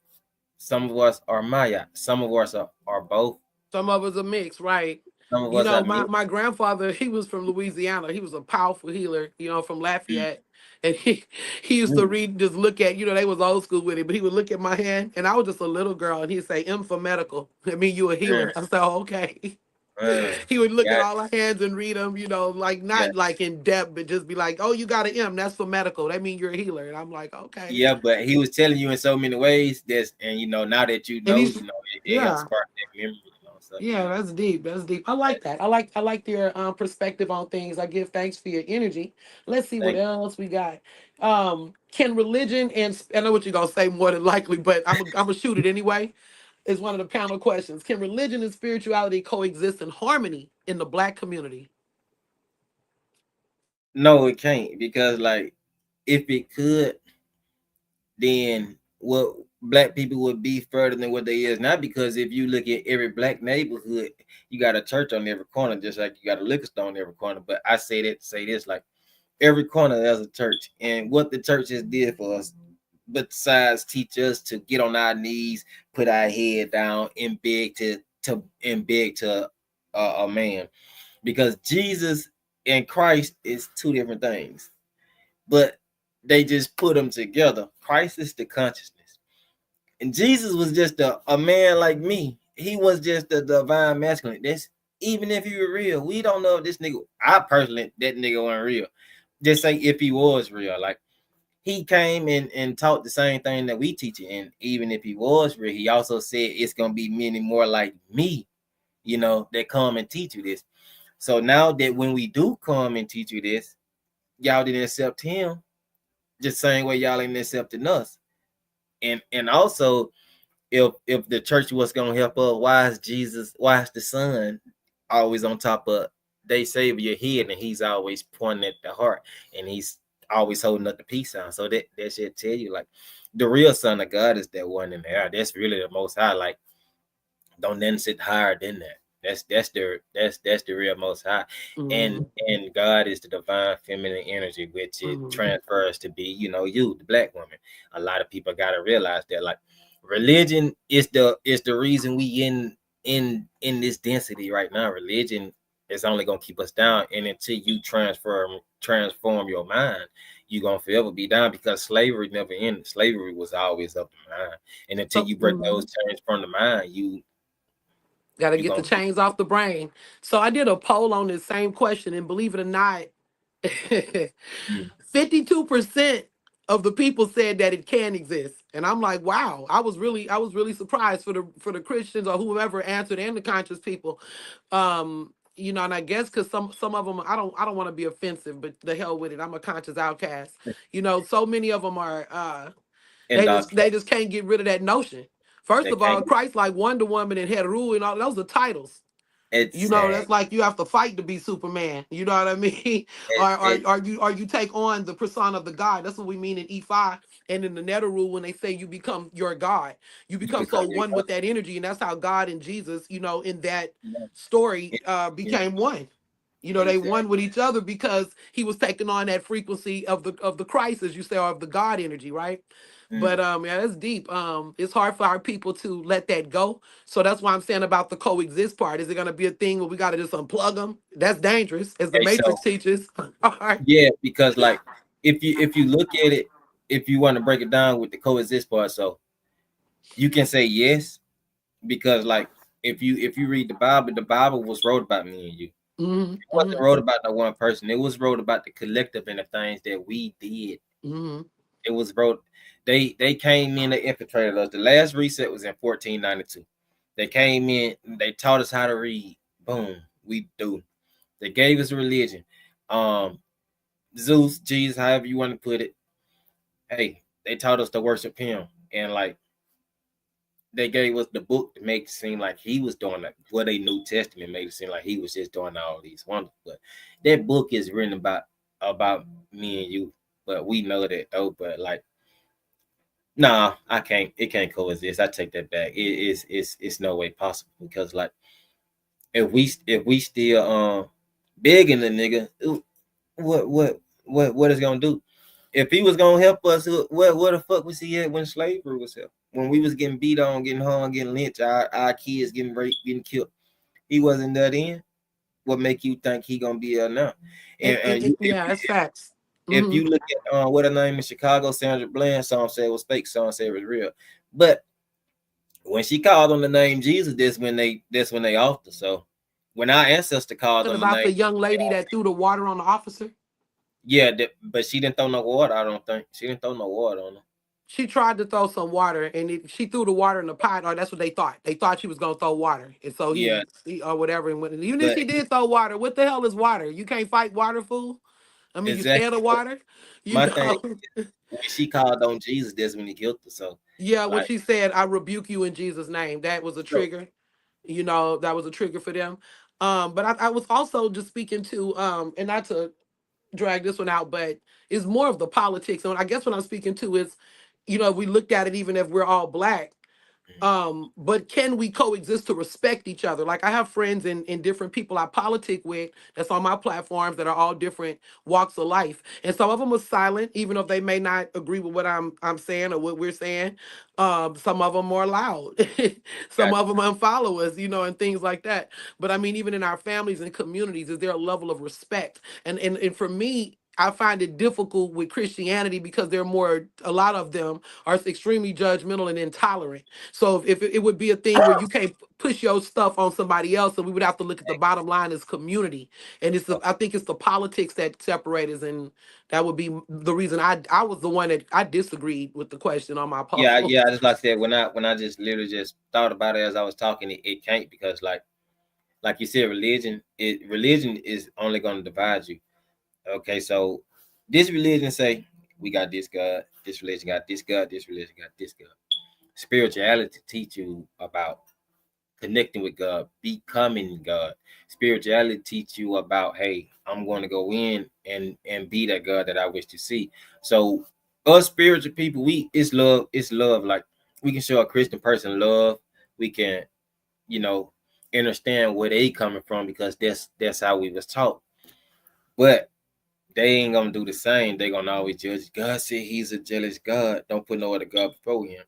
some of us are Maya, some of us are both. Some of us are mixed, right? Some of us are My, mixed. my grandfather, he was from Louisiana. He was a powerful healer, from Lafayette. And he used to Mm, read, just look at, they was old school with it, but he would look at my hand, and I was just a little girl, and he'd say, M for medical. I mean, you a mm, healer. I said, oh, okay. mm. He would look at Got all our hands and read them, like yeah. not like in depth, but just be like, oh, you got an M, that's for medical. That means you're a healer. And I'm like, okay. Yeah, but he was telling you in so many ways that's and now that And he's, it helps yeah. spark that memory, so Yeah, that's deep. That's deep. I like that. I like your perspective on things. I give thanks for your energy. Let's see what thank else we got. Can religion and I know what you're gonna say more than likely, but I'm gonna shoot it anyway. Is one of the panel questions. Can religion and spirituality coexist in harmony in the Black community? no, it can't because like if it could, then what black people would be further than what they is now, because if you look at every black neighborhood, you got a church on every corner, just like you got a liquor store on every corner. But I say that to say this, like every corner there's a church, and what the church has did for us, besides teach us to get on our knees, put our head down, and beg to a man, because Jesus and Christ is two different things, but they just put them together. Christ is the consciousness, and Jesus was just a man like me. He was just the divine masculine. That's even if he were real. We don't know if this nigga. I personally, that nigga wasn't real. Just say if he was real, like he came and taught the same thing that we teach it. And even if he was real, he also said it's gonna be many more like me, that come and teach you this. So now that when we do come and teach you this, y'all didn't accept him just same way y'all ain't accepting us. And also, if the church was gonna help us, why is the son always on top of they savior head, and he's always pointing at the heart, and he's always holding up the peace sign. So that should tell you, like, the real son of God is that one in there. That's really the most high. Like, don't then sit higher than that. That's the real most high. and Mhm. and God is the divine feminine energy, which it Mhm. transfers to be, you, the black woman. A lot of people got to realize that, like, religion is the reason we in this density right now. Religion is only gonna keep us down, and until you transform your mind, you're gonna forever be down, because slavery never ended. Slavery was always up the mind, and until So, you break those chains from the mind, got to you get the gonna chains off the brain. So I did a poll on this same question, and believe it or not, mm, 52% of the people said that it can exist. And I'm like, wow, I was really surprised for the Christians or whoever answered, and the conscious people. And I guess because some of them, I don't want to be offensive, but the hell with it. I'm a conscious outcast. So many of them are they just indoctrinate. they just can't get rid of that notion. First They of can't all, get Christ like Wonder Woman and Heru and all those are titles. That's exact. like you have to fight to be Superman. You know what I mean? It, or it or you take on the persona of the God. That's what we mean in E5 and in the Nether rule when they say you become your God. You you become become so your one with that energy, and that's how God and Jesus, in that God. story, Yeah, became one. They exactly. one with each other because he was taking on that frequency of the Christ, as you say, or of the God energy, right? But Mm. yeah, that's deep. It's hard for our people to let that go. So that's why I'm saying about the coexist part. Is it gonna be a thing where we gotta just unplug them? That's dangerous, as the Okay, Matrix so teaches. All right. yeah, because, like, if you look at it, if you want to break it down with the coexist part, so you can say yes, because, like, if you read the Bible was wrote about me and you. Mm-hmm. It wasn't wrote about no one person. It was wrote about the collective and the things that we did. Mm-hmm. It was wrote. They came in, they infiltrated us. The last reset was in 1492. They came in, they taught us how to read. Boom, we do. They gave us a religion. Um, Zeus, Jesus, however you want to put it. Hey, they taught us to worship him. And, like, they gave us the book to make it seem like he was doing, like, what a New Testament made it seem like he was just doing all these wonders. But that book is written about me and you. But we know that though. But, like, nah, I can't. It can't coexist. I take that back. It's no way possible, because, like, if we still begging the nigga, what is gonna do? If he was gonna help us, where the fuck was he at when slavery was here? When we was getting beat on, getting hung, getting lynched, our kids getting raped, getting killed. He wasn't there then. What make you think he gonna be there now? And you, Yeah, that's facts. if Mm-hmm. you look at what her name in Chicago, Sandra Bland, some said it was fake, some said it was real. But when she called on the name Jesus, that's when they offered. So when our ancestor called And on the about name, the young lady that threw the water on the officer. yeah, but she didn't throw no water. I don't think she didn't throw no water on her. She tried to throw some water, and she threw the water in the pot, or that's what they thought. They thought she was gonna throw water, and so Yeah, he or whatever. And even if but she did throw water, what the hell is water? You can't fight water, fool. I mean, you scared exactly. of water, you My thing, know? when she called on Jesus, that's when he killed her. So, Yeah, when like, she said, "I rebuke you in Jesus' name," that was a so trigger. That was a trigger for them. But I was also just speaking to, and not to drag this one out, but it's more of the politics. And I guess what I'm speaking to is, we looked at it even if we're all black. Mhm. But can we coexist to respect each other? Like I have friends and different people I politic with that's on my platforms that are all different walks of life, and some of them are silent even if they may not agree with what I'm saying or what we're saying. Some of them are loud. Some Got of them unfollow us, and things like that. But I mean, even in our families and communities, is there a level of respect? And for me, I find it difficult with Christianity because a lot of them are extremely judgmental and intolerant. So if it would be a thing where you can't push your stuff on somebody else, and we would have to look at the bottom line as community. And I think it's the politics that separate us, and that would be the reason I was the one that I disagreed with the question on my Yeah, yeah. post. Just like I said, when I just literally just thought about it as I was talking, it can't because like you said, religion is only going to divide you. Okay, so this religion say we got this God, this religion got this God, this religion got this God. Spirituality teach you about connecting with God, becoming God. Spirituality teach you about, hey, I'm going to go in and be that God that I wish to see. So us spiritual people, it's love, it's love. Like we can show a Christian person love. We can, you know, understand where they coming from because that's how we was taught. But they ain't gonna do the same. They gonna always judge. God said he's a jealous God. Don't put no other God before him.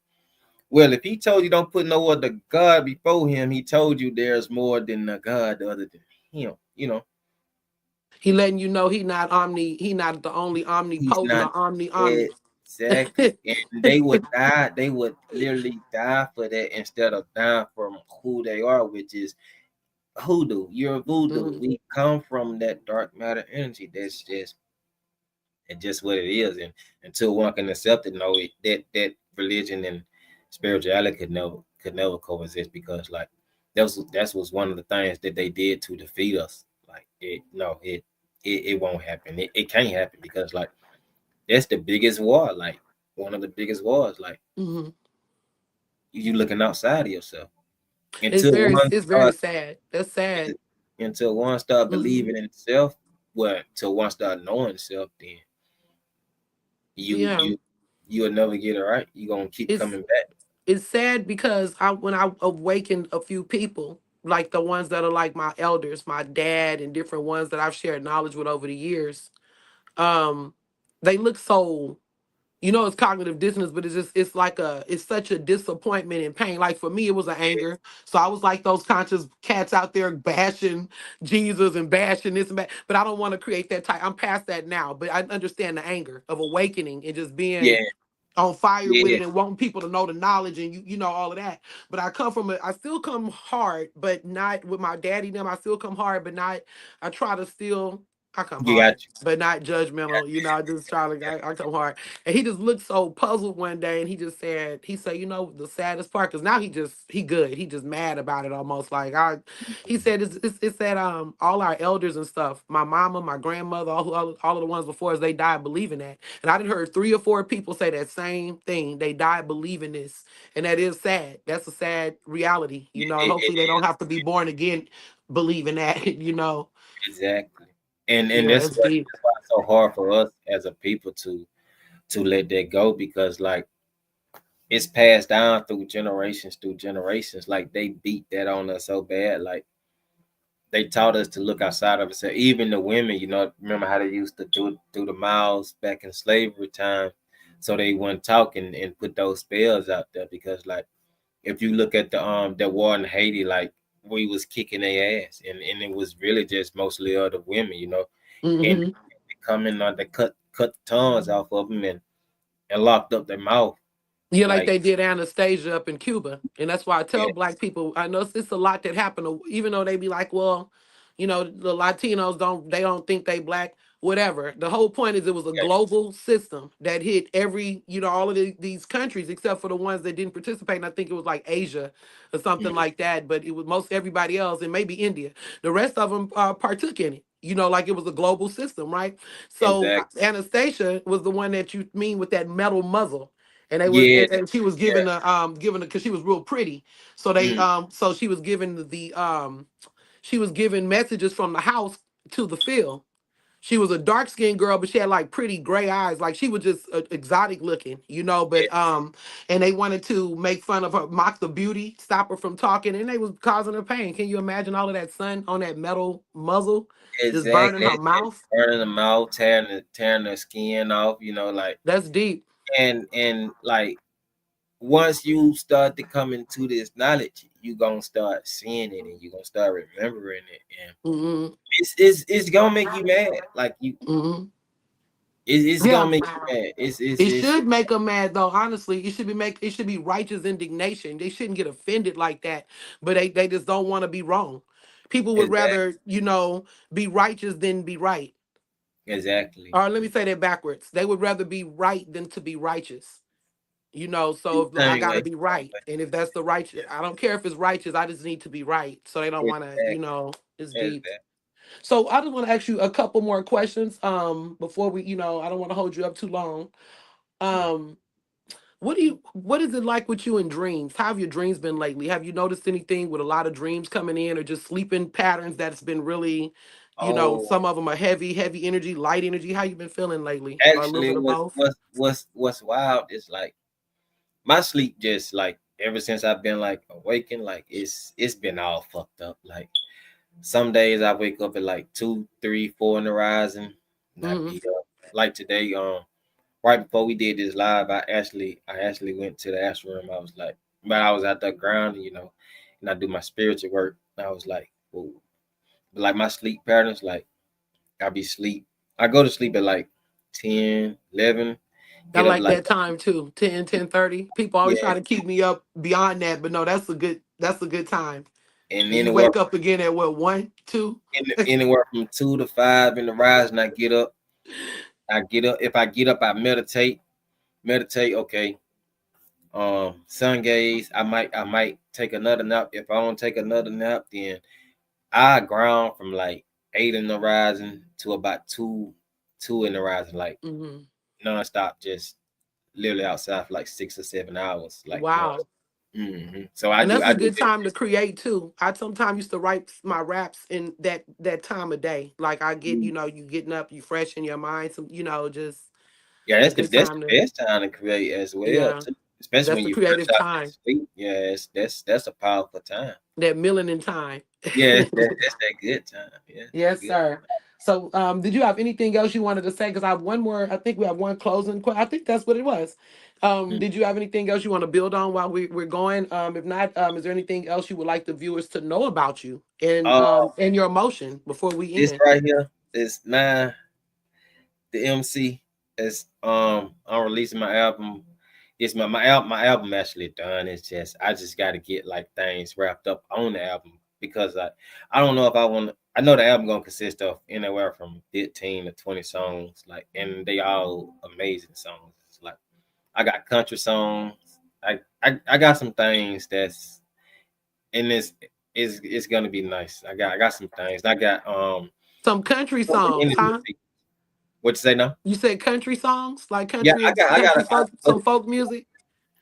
Well, if he told you don't put no other God before him, he told you there's more than a God other than him. He letting you know he not the only He's omnipotent not or omni. exactly. And they would die, they would literally die for that instead of dying from who they are, which is hoodoo. You're voodoo. Mhm. We come from that dark matter energy. That's just what it is. And until one can accept it, no, that religion and spirituality could never coexist because like that was one of the things that they did to defeat us. Like it no, it won't happen. It can't happen because like that's the biggest war, like one of the biggest wars. Like Mhm. you looking outside of yourself. Until one It's very start sad. That's sad. until one start Mhm. believing in itself, well, until one start knowing itself, then you Yeah. you you'll never get it right. You gonna keep It's coming back. it's sad because when I awakened a few people, like the ones that are like my elders, my dad, and different ones that I've shared knowledge with over the years, um, they look so, it's cognitive dissonance, but it's such a disappointment and pain. Like for me, it was an anger. So I was like those conscious cats out there bashing Jesus and bashing this and that. But I don't want to create that type. I'm past that now. But I understand the anger of awakening and just being Yeah, on fire with yeah, it and wanting people to know the knowledge and you know all of that. But I still come hard, but not with my daddy them. I still come hard, but not. I try to still. I come you got hard, you. but not judgmental. I just try to. I come hard. And he just looked so puzzled one day, and he said, the saddest part, because now he good. He just mad about it almost like He said it's that all our elders and stuff, my mama, my grandmother, all of the ones before us, they died believing that. And I done heard 3 or 4 people say that same thing. They died believing this, and that is sad. That's a sad reality, and It hopefully they don't is have to be born again believing that. exactly, and Yeah, that's that's deep. that's why it's so hard for us as a people to let that go because like it's passed down through generations. Like they beat that on us so bad. Like they taught us to look outside of ourselves. Even the women, remember how they used to do the mouths back in slavery time, so they wouldn't talk and put those spells out there because like if you look at the war in Haiti, like we was kicking their ass, and it was really just mostly other women, and Hmm. they come in they cut the tongues off of them and locked up their mouth, Yeah, like like they did Anastasia up in Cuba. And that's why I tell yeah, black people, I know it's a lot that happened, even though they be like, well, the Latinos they don't think they black, whatever. The whole point is it was a yeah, global system that hit every, all of these countries except for the ones that didn't participate. And I think it was like Asia or something mhm, like that. But it was most everybody else and maybe India. The rest of them partook in it. Like it was a global system, right? So exactly, Anastasia was the one that you mean with that metal muzzle, and they was yeah, and she was yeah, given because she was real pretty. So mm, so she was given she was given messages from the house to the field. She was a dark skinned girl, but she had like pretty gray eyes. Like she was just exotic looking, you know. Yeah, And they wanted to make fun of her, mock the beauty, stop her from talking, and they was causing her pain. Can you imagine all of that sun on that metal muzzle, just burning exactly. her mouth? Burning them out, tearing their skin off. You know, like That's deep. and like once you start to come into this knowledge, you gonna start seeing it and you gonna start remembering it, and Hmm. it's gonna make you mad. Like you, Hmm. it's gonna Yeah. make you mad. It It's should make them mad though. Honestly, it should be righteous indignation. They shouldn't get offended like that, but they just don't want to be wrong. People would exactly rather, be righteous than be right. exactly. Or let me say that backwards. They would rather be right than to be righteous. So if I Same gotta way, be same right, way. and if that's the righteous, Yeah, I don't care if it's righteous. I just need to be right. So they don't want to, exactly, it's deep. exactly. So I just want to ask you a couple more questions. Before we, I don't want to hold you up too long. Um, what is it like with you in dreams? How have your dreams been lately? Have you noticed anything with a lot of dreams coming in, or just sleeping patterns that's been really, Oh, some of them are heavy, heavy energy, light energy? How you been feeling lately? Or a little actually, bit of both? what's wild is like my sleep just like ever since I've been like awakened, like it's been all fucked up. Like some days I wake up at like 2, 3, 4 in the rising, and I Hmm. be up. Like today, right before we did this live, I actually went to the astral room. I was like, but I was at the ground, and I do my spiritual work. And I was like, whoa. But like my sleep patterns, like I be sleep. I go to sleep at like 10, 11, I get up like like that time too. 10, 10:30. People always yeah, try to keep me up beyond that, but no, that's a good time. and And you anywhere wake up again at what, 1, 2? anywhere from 2 to 5 in the rise, and I get up. I get up. If I get up, I meditate. Meditate. Okay. Sun gaze. I might take another nap. If I don't take another nap, then I ground from like 8 in the rising to about two in the rising, like Hmm. nonstop, just literally outside for like 6 or 7 hours, like non. Wow. So I And do that's I a do good time to create too. I sometimes used to write my raps in that time of day. Like I get, this. you getting up, you fresh in your mind, some, just Yeah, a that's the good that's the time to, best time to create as well yeah. too. Especially That's when the you fresh creative out that time. sleep. Yeah, that's a powerful time. That melanin time. Yeah, that's that good time. Yeah, Yes, good. sir. So, did you have anything else you wanted to say? Because I have one more. I think we have one closing. I think that's what it was. Mm. Did you have anything else you want to build on while we're going? If not, is there anything else you would like the viewers to know about you Uh, and your emotion before we this end? right here is my the MC. Is I'm releasing my album. It's my album actually done. It's just I just got to get like things wrapped up on the album because I don't know if I want. I know the album gonna consist of anywhere from 15 to 20 songs, like, and they all amazing songs. It's like I got country songs. I got some things that's in this is gonna be nice. I got some things. I got Some country some songs, industry huh? features. What you say now? You said country songs, like Yeah, country I and got I got country folk, some okay. folk music.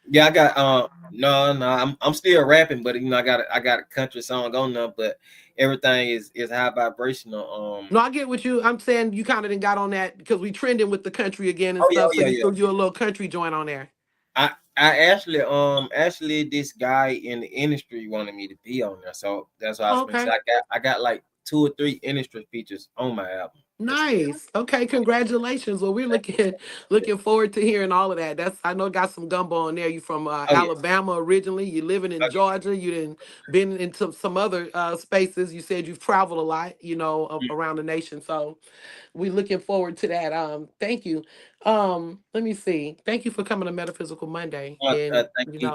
Yeah, I got no, I'm still rapping, but I got a country song on there, but everything is high vibrational. No, I get what you. I'm saying you kind of done got on that because we trending with the country again and Oh yeah, stuff. oh So yeah, you yeah. threw you a little country joint on there. I actually this guy in the industry wanted me to be on there, so that's why I was gonna say Okay. I got like 2 or 3 industry features on my album as well. Nice. Okay, congratulations. Well, we're looking forward to hearing all of that. That's I know got some gumbo on there. You from Oh yeah, Alabama originally. You living in oh yeah. Georgia. You didn't been into some other spaces. You said you've traveled a lot, around the nation. So we looking forward to that. Thank you. Let me see. Thank you for coming to Metaphysical Monday. And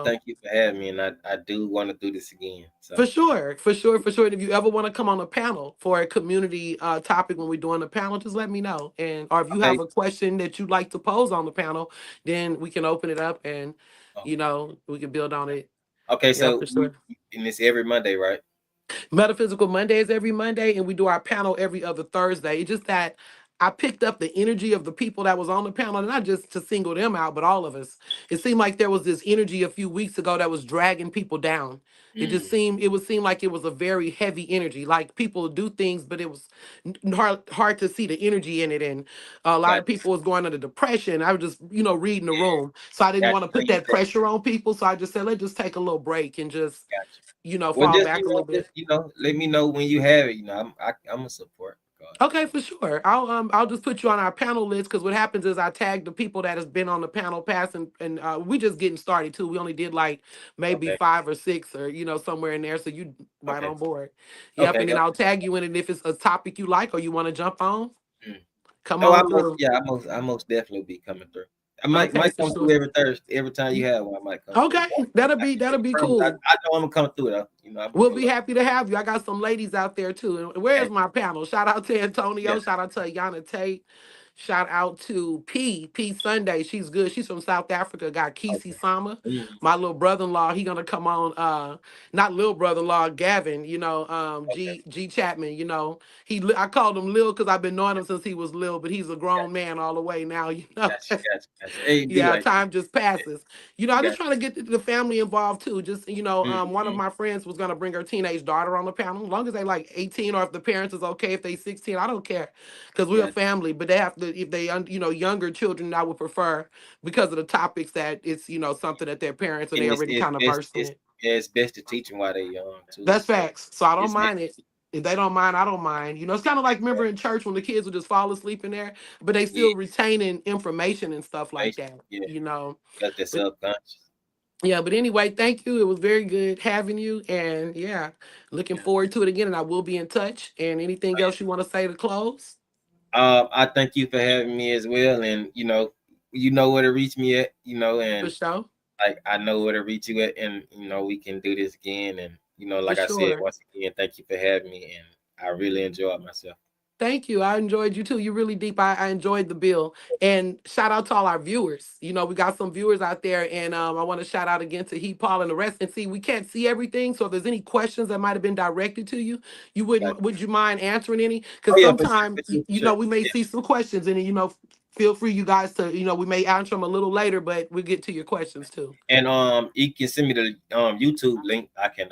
Thank you for having me, and I do want to do this again. So for sure, for sure, for sure. And if you ever want to come on a panel for a community topic when we're doing a panel, just let me know. And or if you have okay, a question that you'd like to pose on the panel, then we can open it up and oh, we can build on it. okay. Yeah, So for sure. and it's every Monday, right? Metaphysical Monday is every Monday, and we do our panel every other Thursday. It's just that I picked up the energy of the people that was on the panel, and not just to single them out, but all of us. It seemed like there was this energy a few weeks ago that was dragging people down. Mm, It would seem like it was a very heavy energy. Like people do things, but it was hard to see the energy in it. And a lot got of people was going under depression. I was just, reading the yeah, room. So I didn't got want to you. No, put you that said pressure on people. So I just said, let's just take a little break and just, got you. Well, fall just back a little bit. let me know when you have it. I'm a support regardless. Okay, for sure. I'll just put you on our panel list because what happens is I tag the people that has been on the panel past and we just getting started too. We only did like maybe Okay, 5 or 6 or somewhere in there. So you right okay, on board. Yep, okay, and then I'll tag you in it if it's a topic you like or you want to jump on. Mm. Come Oh, on through. I most definitely be coming through. I might Okay, might for come sure. through every Thursday. Every time you have one, I might come through. Okay, that'll I be can't that'll be promise. cool. I know I'm gonna come through though. I'm gonna We'll pull be up. happy to have you. I got some ladies out there too. And where's Okay. my panel? Shout out to Yeah. Antonio. Shout out to Yana Tate. Shout out to P Sunday. She's good. She's from South Africa. Got Kisi Okay. Sama. Mm, My little brother-in-law. He gonna come on. Not little brother-in-law, Gavin. okay. G Chapman. I called him Lil because I've been knowing him since he was Lil, but he's a grown Gotcha. man all the way now. You know. Gotcha. Hey, be Yeah, like that. time just Yeah. passes. I just Gotcha. trying to get the family involved too. Just one of Mm-hmm. my friends was gonna bring her teenage daughter on the panel. As long as they like 18, or if the parents is okay if they 16, I don't care, because we're a Gotcha. family. But they have to if they younger children. I would prefer because of the topics that it's something that their parents and And they it's already it's kind of best versed in. it's best to teach them while they're young too. That's So facts. So I don't it's best mind to it. teach If they don't mind, I don't mind. It's kind of like remember in church when the kids would just fall asleep in there, but they yeah, still retaining information and stuff like information. that. Yeah, that's their But subconscious. yeah, but anyway, thank you. It was very good having you. And yeah, looking Yeah. forward to it again. And I will be in touch. And anything else you want to say to close? I thank you for having me as well, and you know where to reach me at, For and sure. like I know where to reach you at, and we can do this again, and For like I said sure. once again, thank you for having me, and I really enjoyed myself. Thank you. I enjoyed you too. You're really deep. I enjoyed the bill. And shout out to all our viewers. We got some viewers out there. And I want to shout out again to He Paul and the rest. And see, we can't see everything. So if there's any questions that might have been directed to you, Got would you mind answering any? Oh Because yeah, for sure, sometimes, we may Yeah. see some questions and feel free you guys to, we may answer them a little later, but we'll get to your questions too. And you can send me the YouTube link. I can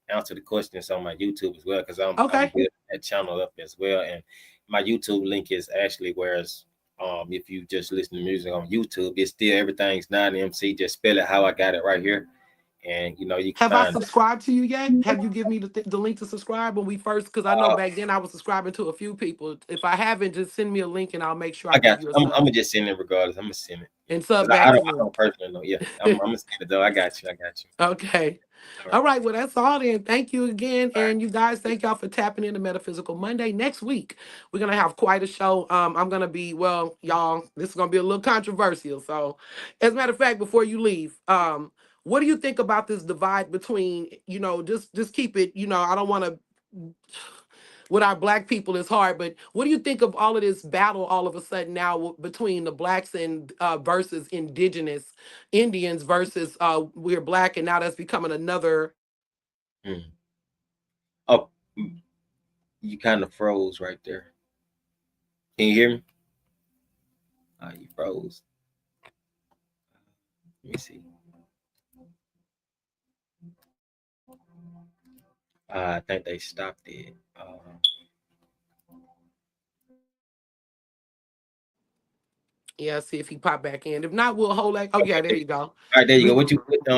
answer the questions on my YouTube as well, because I'm Okay. building that channel up as well. And my YouTube link is actually, whereas if you just listen to music on YouTube, it's still everything's not MC. Just spell it how I got it right here, and you can Have I find it. subscribed to you yet? Have you given me the link to subscribe when we first? Because I know Uh, back then I was subscribing to a few people. If I haven't, just send me a link and I'll make sure I I give got you. you a I'm sub gonna just send it regardless. I'm gonna send it. Yeah, and sub because back to I me. don't personally know. Yeah, I'm gonna send it though. I got you. I got you. Okay. All All right. right. Well, that's all then. Thank you again. All And you guys, right. thank y'all for tapping into Metaphysical Monday. Next week, we're going to have quite a show. I'm going to be, well, y'all, this is going to be a little controversial. So, as a matter of fact, before you leave, what do you think about this divide between, just keep it, I don't want to with our black people is hard. But what do you think of all of this battle all of a sudden now between the blacks and versus indigenous Indians versus we're black and now that's becoming another. Mm. Oh, you kind of froze right there. Can you hear me? You froze. Let me see. I think they stopped it. Yeah, see if he pop back in. If not, we'll hold like. Oh Okay, yeah, there you go. all right, there you go. We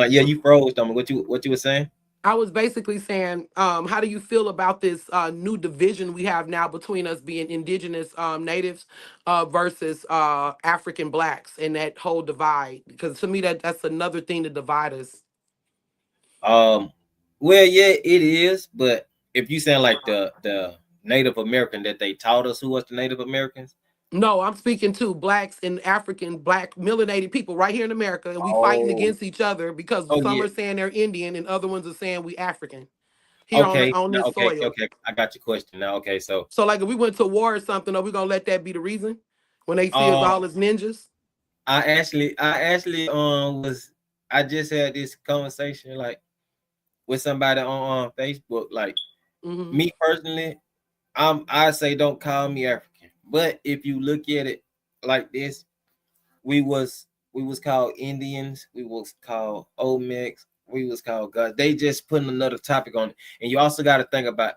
Yeah, you froze. What you were saying? I was basically saying, how do you feel about this new division we have now between us being indigenous natives versus African blacks and that whole divide? Because to me, that's another thing to divide us. Um, well, yeah, it is. But if you saying like the Native American that they taught us, who was the Native Americans? No, I'm speaking to blacks and African black melanated people right here in America, and we fighting Oh, against each other because oh some yeah. are saying they're Indian and other ones are saying we African here Okay, on no, this soil. okay. I got your question now. Okay, so So like if we went to war or something, are we gonna let that be the reason when they see us um, all as ninjas? was I just had this conversation like with somebody on Facebook. Like Hmm. me personally, I say don't call me African, But if you look at it like this, we was we was called Indians, we was called Olmecs, we was called God. They just putting another topic on it. And you also got to think about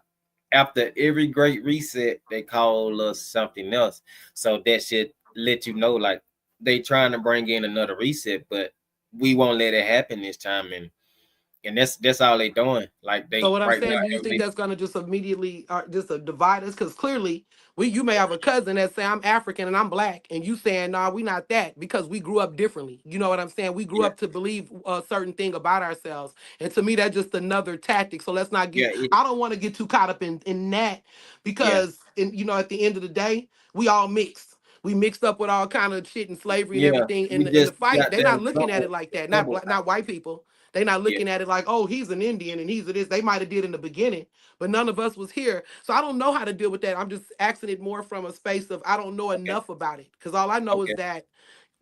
after every great reset, they call us something else. So that should let you know like they trying to bring in another reset, but we won't let it happen this time. And that's all they doing. Like So they what I'm right saying, do you now, think that's gonna just immediately just divide us? Because clearly, you may have a cousin that say I'm African and I'm black, and you saying nah, we not that because we grew up differently. You know what I'm saying? We grew yeah, up to believe a certain thing about ourselves, and to me, that's just another tactic. So let's not yeah, get. I don't want to get too caught up in that yeah, because at the end of the day, we all mixed. We mixed up with all kind of shit and slavery and yeah. everything. We In the just fight, got they're that not looking at it like that. Not trouble. black, not white people. They not Yeah, looking at it like, oh, he's an Indian and he's a this. They might have did in the beginning, but none of us was here. So I don't know how to deal with that. I'm just asking it more from a space of I don't know okay, enough about it. Because all I know is okay, that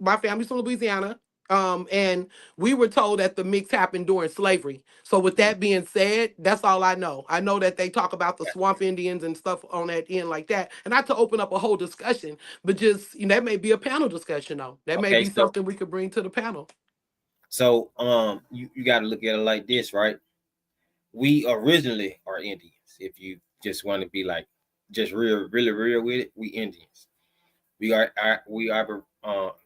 my family's from Louisiana. And we were told that the mix happened during slavery. So with mm, that being said, that's all I know. I know that they talk about the yeah, swamp Indians and stuff on that end like that. And not to open up a whole discussion, but just that may be a panel discussion though. That may okay. be something we could bring to the panel. You got to look at it like this, right? We originally are Indians. If you just want to be like just real, really real with it, we Indians. We are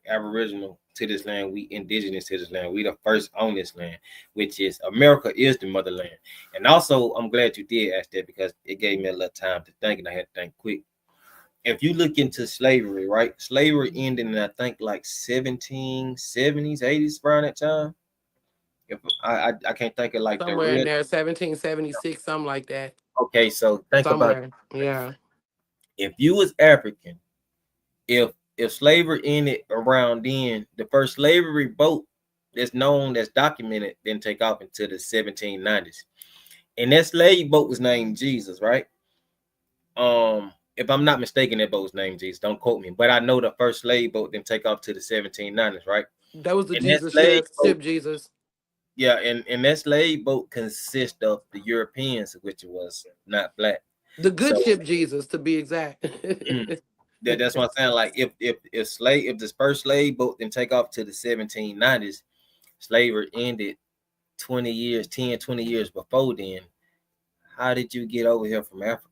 aboriginal to this land. We indigenous to this land. We the first on this land, which is America is the motherland. And also, I'm glad you did ask that because it gave me a little time to think, and I had to think quick. If you look into slavery, right? Slavery ended in I think like 1770s, 80s around that time. If I can't think of like the Somewhere in real. there, 1776, something like that. Okay, so think about Somewhere. Yeah. if you was African, if slavery ended around then, the first slavery boat that's known that's documented didn't take off until the 1790s. And that slave boat was named Jesus, right? If I'm not mistaken, that boat was named Jesus. Don't quote me, but I know the first slave boat didn't take off to the 1790s, right? That was the And that Jesus slave ship, boat, ship Jesus. yeah, and that slave boat consists of the Europeans, which was not black. The good So ship Jesus, to be exact. that's what I'm saying. Like if this first slave boat didn't take off to the 1790s, slavery ended 20 years, 10, 20 years before then. How did you get over here from Africa?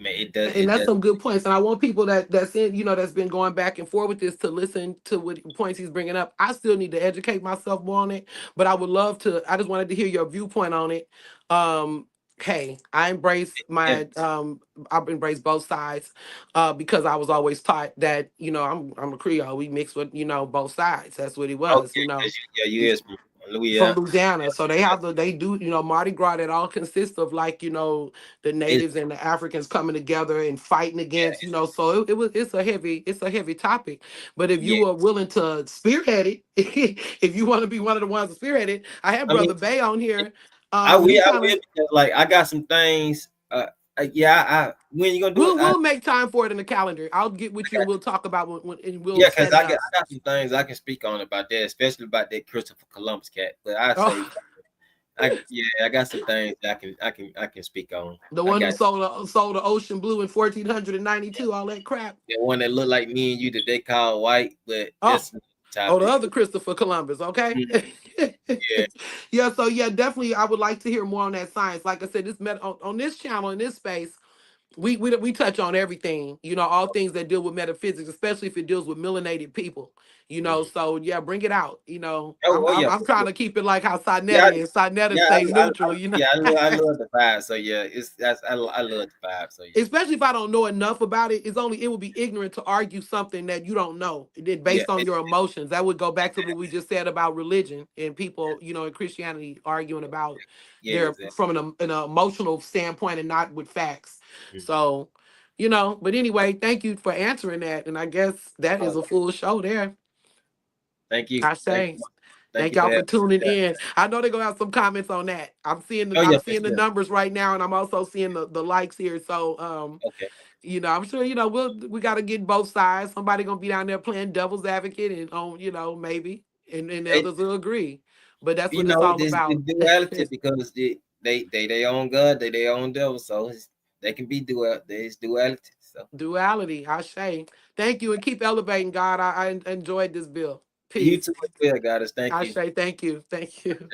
Man, And it that's does. some good points. And I want people that's in, that's been going back and forth with this to listen to what points he's bringing up. I still need to educate myself more on it, but I would love to. I just wanted to hear your viewpoint on it. Um, hey, Yeah, I've embraced both sides, because I was always taught that I'm a Creole. We mix with both sides. That's what he was. okay, yeah, you He's is from Louisiana. from Louisiana. So they do, Mardi Gras that all consists of like, the It's natives and the Africans coming together and fighting yeah, against, so it's a heavy topic. But if yeah. you are willing to spearhead it, if you want to be one of the ones to spearhead it, I have I mean, Brother Bay on here. He I kind will of because like I got some things. Yeah, when you gonna do it? we'll make time for it in the calendar. I'll get with you and we'll talk about and we'll Yeah, because set it up. I got some things I can speak on about that, especially about that Christopher Columbus cat. But I say Oh, I got some things I can speak on. the I one who got sold the ocean blue in 1492, all that crap. the one that look like me and you that they call white, but Oh, that's a Oh, the topic. other Christopher Columbus, okay? Mm, yeah, Yeah, so yeah, definitely I would like to hear more on that science. Like I said, on this channel, in this space, we touch on everything, all things that deal with metaphysics, especially if it deals with melanated people, mm. So yeah, bring it out. Oh, I'm yeah, I'm for trying sure. to keep it like how Yeah, Sinetta is. Sinetta yeah, stay neutral. yeah, I love the vibe. So yeah, I love the vibe. So yeah, Especially if I don't know enough about it, it would be ignorant to argue something that you don't know, yeah, based on your emotions. That would go back to what we just said about religion and people, in Christianity arguing about yeah, their exactly. from an emotional standpoint and not with facts. Mm. So, but anyway, thank you for answering that. And I guess that is Oh, a full show there. I say. thank Thank you for y'all having for tuning me. in. I know they're gonna have some comments on that. I'm seeing the Oh I'm yeah, for seeing the sure. numbers right now, and I'm also seeing the likes here. So Okay. I'm sure we got to get both sides. Somebody gonna be down there playing devil's advocate, and on maybe, and the It, others will agree. But that's you what it's know, all this the about. duality because they own God, they own devil. So they can be dual. There's duality. So Duality. I say. Thank you and keep elevating, God. I enjoyed this bill. you Peace. too as well, goddess. Thank I you. say thank you. Thank you.